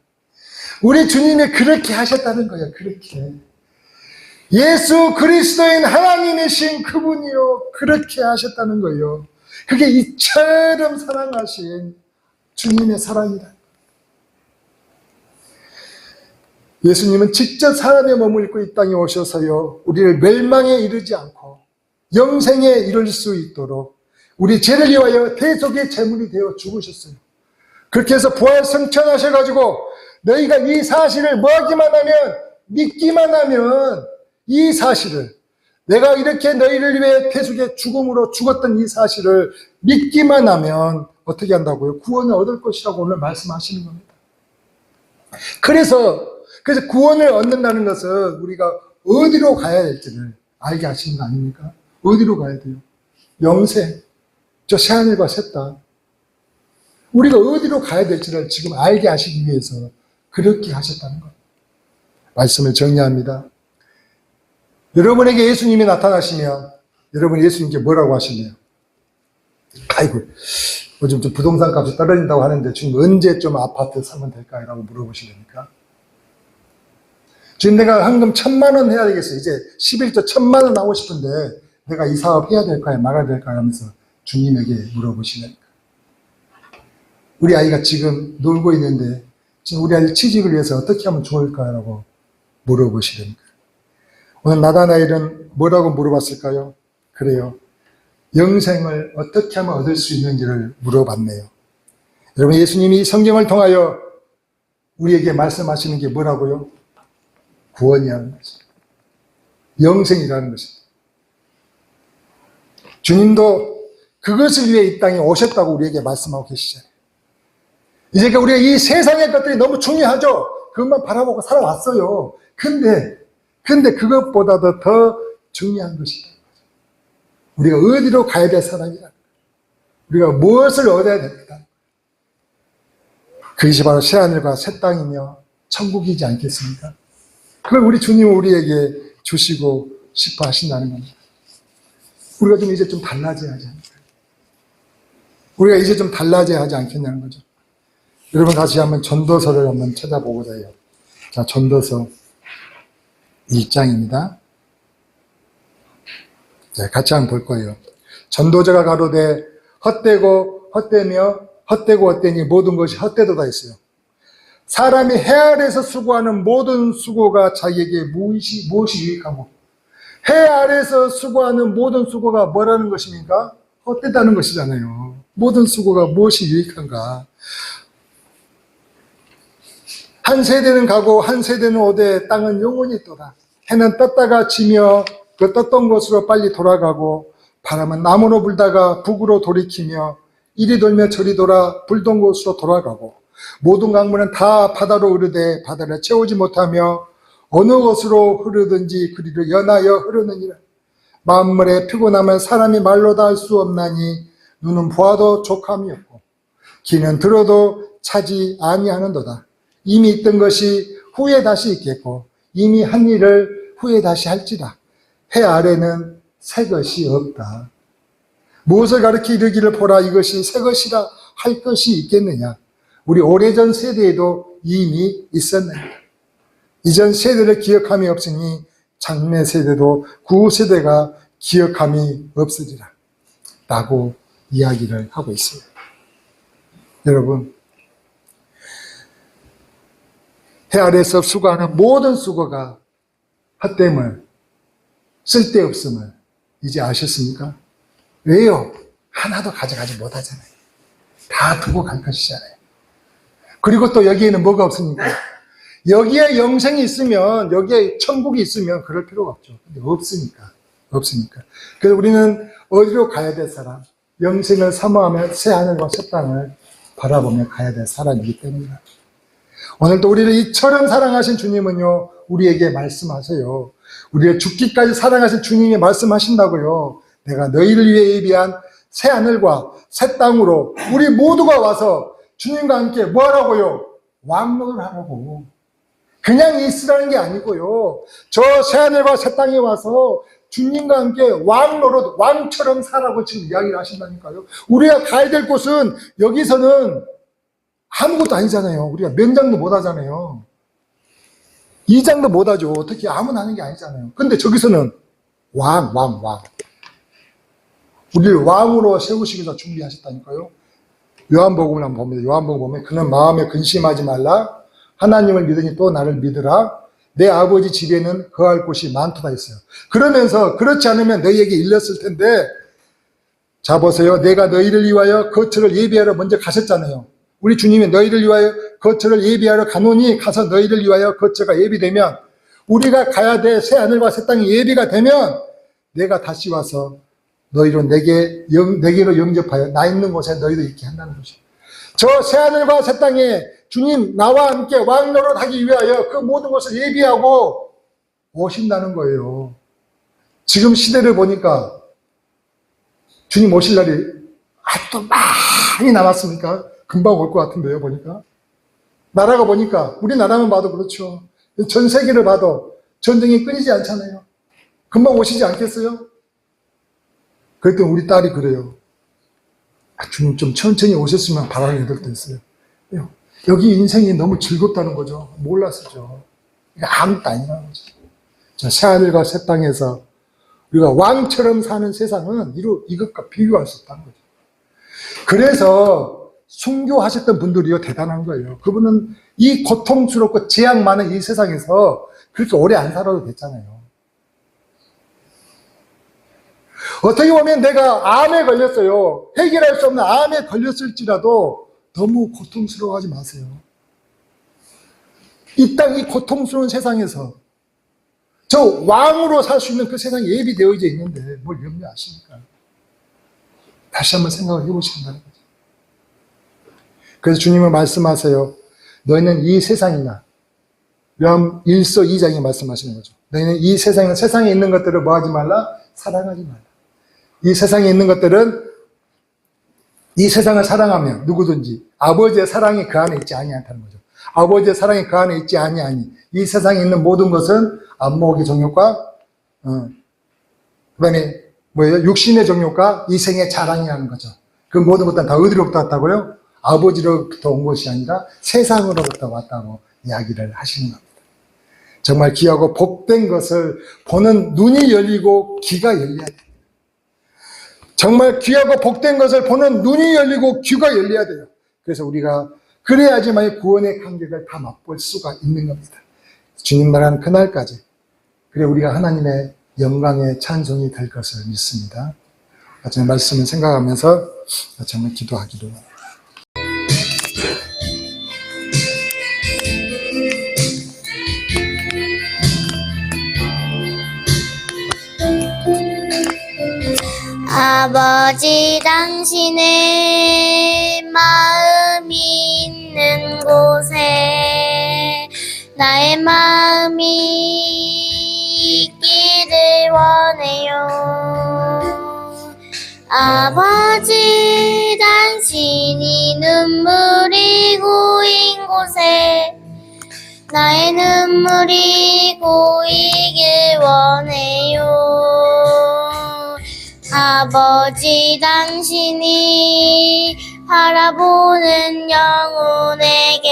우리 주님이 그렇게 하셨다는 거예요. 그렇게. 예수 그리스도인 하나님이신 그분이요. 그렇게 하셨다는 거예요. 그게 이처럼 사랑하신 주님의 사랑이다. 예수님은 직접 사람의 몸을 입고 이 땅에 오셔서요, 우리를 멸망에 이르지 않고 영생에 이를 수 있도록 우리 죄를 위하여 대속의 제물이 되어 죽으셨어요. 그렇게 해서 부활 승천하셔가지고 너희가 이 사실을 뭐하기만 하면, 믿기만 하면 이 사실을, 내가 이렇게 너희를 위해 대속의 죽음으로 죽었던 이 사실을 믿기만 하면 어떻게 한다고요? 구원을 얻을 것이라고 오늘 말씀하시는 겁니다. 그래서 구원을 얻는다는 것은 우리가 어디로 가야 될지를 알게 하시는 거 아닙니까? 어디로 가야 돼요? 영생, 저 새하늘과 새 땅. 우리가 어디로 가야 될지를 지금 알게 하시기 위해서 그렇게 하셨다는 것. 말씀을 정리합니다. 여러분에게 예수님이 나타나시면 여러분 예수님께 뭐라고 하시나요? 아이고, 요즘 좀 부동산 값이 떨어진다고 하는데 지금 언제 좀 아파트 사면 될까요? 라고 물어보시려니까. 지금 내가 헌금 1,000만 원 해야 되겠어. 이제 11조 1,000만 원 나오고 싶은데 내가 이 사업 해야 될까요? 말아야 될까요? 하면서 주님에게 물어보시려니까. 우리 아이가 지금 놀고 있는데 지금 우리 아이 취직을 위해서 어떻게 하면 좋을까요? 라고 물어보시려니까. 오늘 나다나엘은 뭐라고 물어봤을까요? 그래요. 영생을 어떻게 하면 얻을 수 있는지를 물어봤네요. 여러분, 예수님이 성경을 통하여 우리에게 말씀하시는 게 뭐라고요? 구원이라는 거죠. 영생이라는 것입니다. 주님도 그것을 위해 이 땅에 오셨다고 우리에게 말씀하고 계시잖아요. 이제 우리가 이 세상의 것들이 너무 중요하죠. 그것만 바라보고 살아왔어요. 근데 그것보다도 더 중요한 것이다. 우리가 어디로 가야 될 사람이다. 우리가 무엇을 얻어야 됩니다. 그것이 바로 새하늘과 새 땅이며 천국이지 않겠습니까? 그걸 우리 주님은 우리에게 주시고 싶어 하신다는 겁니다. 우리가 좀 이제 좀 달라져야 하지 않을까? 우리가 이제 좀 달라져야 하지 않겠냐는 거죠. 여러분 같이 한번 전도서를 한번 찾아보고자 해요. 자, 전도서 1장입니다. 네, 같이 한번 볼 거예요. 전도자가 가로되 헛되고 헛되며 헛되고 헛되니 모든 것이 헛되도다 했어요. 사람이 해 아래에서 수고하는 모든 수고가 자기에게 무엇이 유익하고, 해 아래에서 수고하는 모든 수고가 뭐라는 것입니까? 헛되다는 것이잖아요. 모든 수고가 무엇이 유익한가? 한 세대는 가고 한 세대는 오되 땅은 영원히 있도다. 해는 떴다가 지며 그 떴던 곳으로 빨리 돌아가고, 바람은 남으로 불다가 북으로 돌이키며 이리 돌며 저리 돌아 불던 곳으로 돌아가고, 모든 강물은 다 바다로 흐르되 바다를 채우지 못하며 어느 곳으로 흐르든지 그리로 연하여 흐르느니라. 만물의 피곤함을 사람이 말로 다 할 수 없나니 눈은 보아도 족함이 없고 귀는 들어도 차지 아니하는도다. 이미 있던 것이 후에 다시 있겠고 이미 한 일을 후에 다시 할지라. 해 아래는 새 것이 없다. 무엇을 가르쳐 이르기를 보라 이것이 새 것이라 할 것이 있겠느냐. 우리 오래전 세대에도 이미 있었느니라. 이전 세대를 기억함이 없으니 장래 세대도 구세대가 기억함이 없으리라 라고 이야기를 하고 있습니다. 여러분, 해 아래에서 수고하는 모든 수고가 헛됨을, 쓸데없음을 이제 아셨습니까? 왜요? 하나도 가져가지 못하잖아요. 다 두고 갈 것이잖아요. 그리고 또 여기에는 뭐가 없습니까? 여기에 영생이 있으면, 여기에 천국이 있으면 그럴 필요가 없죠. 근데 없으니까. 그래서 우리는 어디로 가야 될 사람? 영생을 사모하며 새 하늘과 새 땅을 바라보며 가야 될 사람이기 때문이다. 오늘도 우리를 이처럼 사랑하신 주님은요, 우리에게 말씀하세요. 우리를 죽기까지 사랑하신 주님이 말씀하신다고요. 내가 너희를 위해 예비한 새 하늘과 새 땅으로 우리 모두가 와서 주님과 함께 뭐 하라고요? 왕노를 하라고. 그냥 있으라는 게 아니고요. 저 새 하늘과 새 땅에 와서 주님과 함께 왕노릇, 왕처럼 살라고 지금 이야기를 하신다니까요. 우리가 가야 될 곳은 여기서는 아무것도 아니잖아요. 우리가 면장도 못 하잖아요. 이장도 못 하죠. 어떻게 아무나 하는 게 아니잖아요. 근데 저기서는 왕. 우리를 왕으로 세우시기 위해서 준비하셨다니까요. 요한복음을 한번 봅니다. 요한복음 보면 그는 마음에 근심하지 말라. 하나님을 믿으니 또 나를 믿으라. 내 아버지 집에는 거할 곳이 많도다 했어요. 그러면서 그렇지 않으면 너희에게 일렀을 텐데, 자 보세요. 내가 너희를 위하여 거처를 예비하러 먼저 가셨잖아요. 우리 주님이 너희를 위하여 거처를 예비하러 가노니 가서 너희를 위하여 거처가 예비되면, 우리가 가야 될 새 하늘과 새 땅이 예비가 되면 내가 다시 와서 너희로 내게로 영접하여 나 있는 곳에 너희도 있게 한다는 거죠. 저 새 하늘과 새 땅에 주님 나와 함께 왕노릇 하기 위하여 그 모든 것을 예비하고 오신다는 거예요. 지금 시대를 보니까 주님 오실 날이 아직도 많이 남았습니까? 금방 올 것 같은데요, 보니까. 나라가 보니까, 우리나라만 봐도 그렇죠. 전 세계를 봐도 전쟁이 끊이지 않잖아요. 금방 오시지 않겠어요? 그랬더니 우리 딸이 그래요. 주님 좀 천천히 오셨으면 바라는 애들도 있어요. 여기 인생이 너무 즐겁다는 거죠. 몰랐었죠. 아무것도 아니라는 거죠. 새하늘과 새 땅에서 우리가 왕처럼 사는 세상은 이것과 비교할 수 없다는 거죠. 그래서 순교하셨던 분들이요, 대단한 거예요. 그분은 이 고통스럽고 재앙 많은 이 세상에서 그렇게 오래 안 살아도 됐잖아요. 어떻게 보면 내가 암에 걸렸어요. 해결할 수 없는 암에 걸렸을지라도 너무 고통스러워하지 마세요. 이 땅, 이 고통스러운 세상에서 저 왕으로 살 수 있는 그 세상이 예비되어 있는데 뭘 염려하십니까? 다시 한번 생각을 해보신다는 거죠. 그래서 주님은 말씀하세요. 너희는 이 세상이나, 요한 1서 2장에 말씀하시는 거죠. 너희는 이 세상에 있는 것들을 뭐 하지 말라? 사랑하지 말라. 이 세상에 있는 것들은 이 세상을 사랑하면 누구든지 아버지의 사랑이 그 안에 있지 아니하다는 거죠. 아버지의 사랑이 그 안에 있지 아니하니 이 세상에 있는 모든 것은 안목의 정욕과 그다음에 뭐예요? 육신의 정욕과 이생의 자랑이라는 거죠. 그 모든 것들은 다 어디로부터 왔다고요? 아버지로부터 온 것이 아니라 세상으로부터 왔다고 이야기를 하시는 겁니다. 정말 귀하고 복된 것을 보는 눈이 열리고 귀가 열려야 돼요. 정말 귀하고 복된 것을 보는 눈이 열리고 귀가 열려야 돼요. 그래서 우리가 그래야지만 구원의 감격을 다 맛볼 수가 있는 겁니다. 주님 나라는 그날까지 그래 우리가 하나님의 영광의 찬송이 될 것을 믿습니다. 같이 말씀을 생각하면서 정말 기도하기로 합니다. 아버지 당신의 마음이 있는 곳에 나의 마음이 있기를 원해요. 아버지 당신이 눈물이 고인 곳에 나의 눈물이 고이길 원해요. 아버지 당신이 바라보는 영혼에게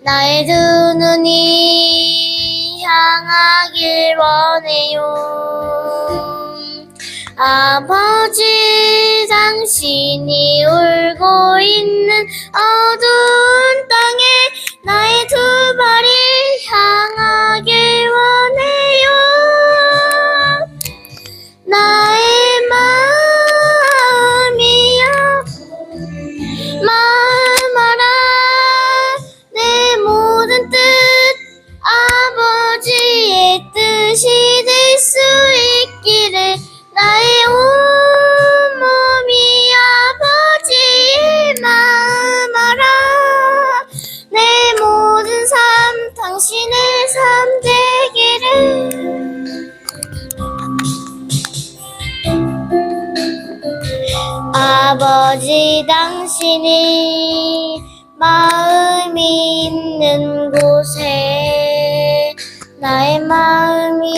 나의 두 눈이 향하게 향하길 원해요. 아버지, 당신이 울고 있는 어두운 땅에 나의 두 발이 향하길 원해요. 나의 마음아라, 내 모든 뜻 아버지의 뜻이 될 수 있기를. 나의 온몸이 아버지의 마음아라, 내 모든 삶 당신의 삶 되기를. 아버지, 당신이 마음이 있는 곳에 나의 마음이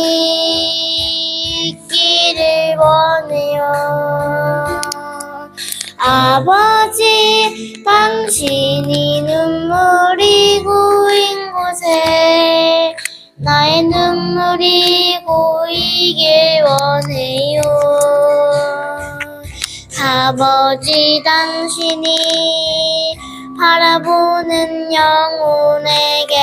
있기를 원해요. 아버지, 당신이 눈물이 고인 곳에 나의 눈물이 고이길 원해요. 아버지, 당신이 바라보는 영혼에게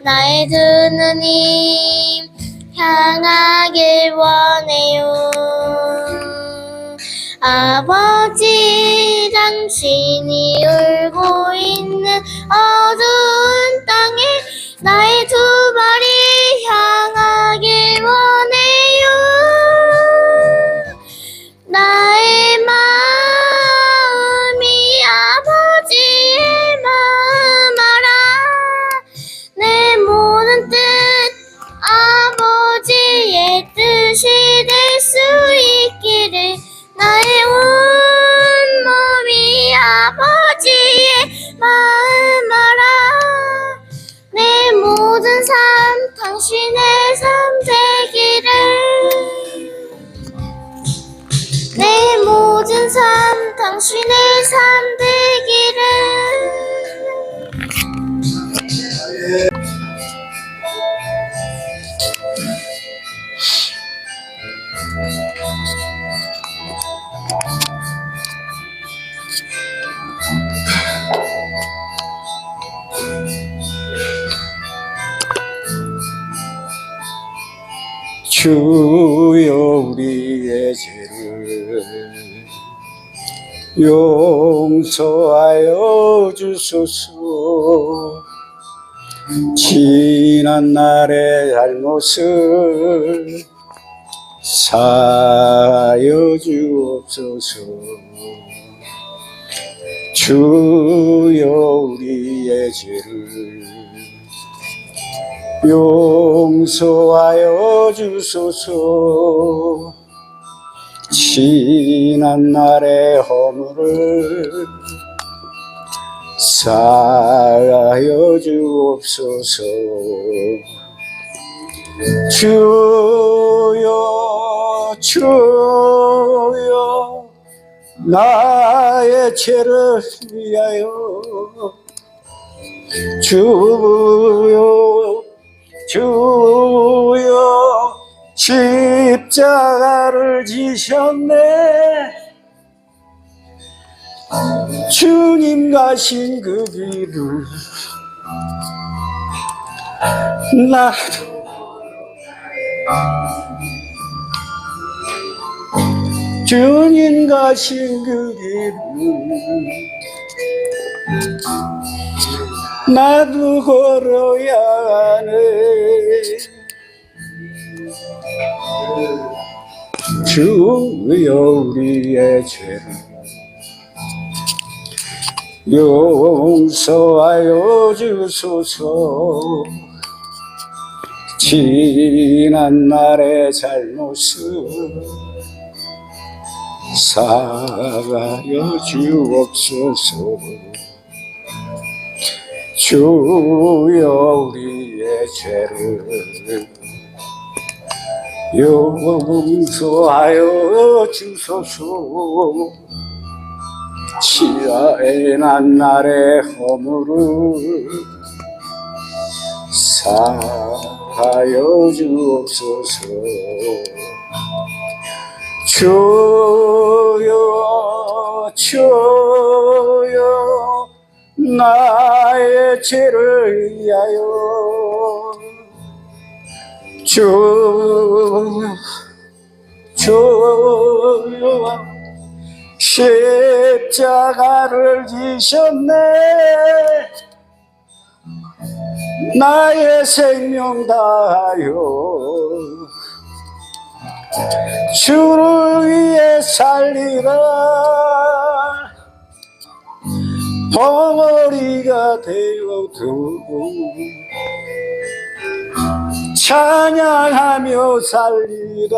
나의 두 눈이 향하길 원해요. 아버지, 당신이 울고 있는 어두운 땅에 나의 두 발이 향하길 원해요. 나의 마음이 아버지의 마음아라, 내 모든 뜻 아버지의 뜻이 될 수 있기를. 나의 온몸이 아버지의 마음아라, 내 모든 삶 당신의 삶 되기를. 내 모든 삶 당신의 삶 되기를. 주여 우리의 죄를 용서하여 주소서. 지난 날의 잘못을 사하여 주옵소서. 주여 우리의 죄를 용서하여 주소서. 지난 날의 허물을 사하여 주옵소서. 주여 주여 나의 죄를 위하여 주여 주여 십자가를 지셨네. 주님 가신 그 길을 나도 주님 가신 그 길을 나도 걸어야 하네. 주여 우리의 죄를 용서하여 주소서. 지난 날의 잘못을 사하여 주옵소서. 주여 우리의 죄를 용서하여 주소서. 지난 날의 허물을 사하여 주옵소서. 주여 주여 나의 죄를 위하여 주여 십자가를 지셨네. 나의 생명 다하여 주를 위해 살리라. 벙어리가 되어도 찬양하며 살리라.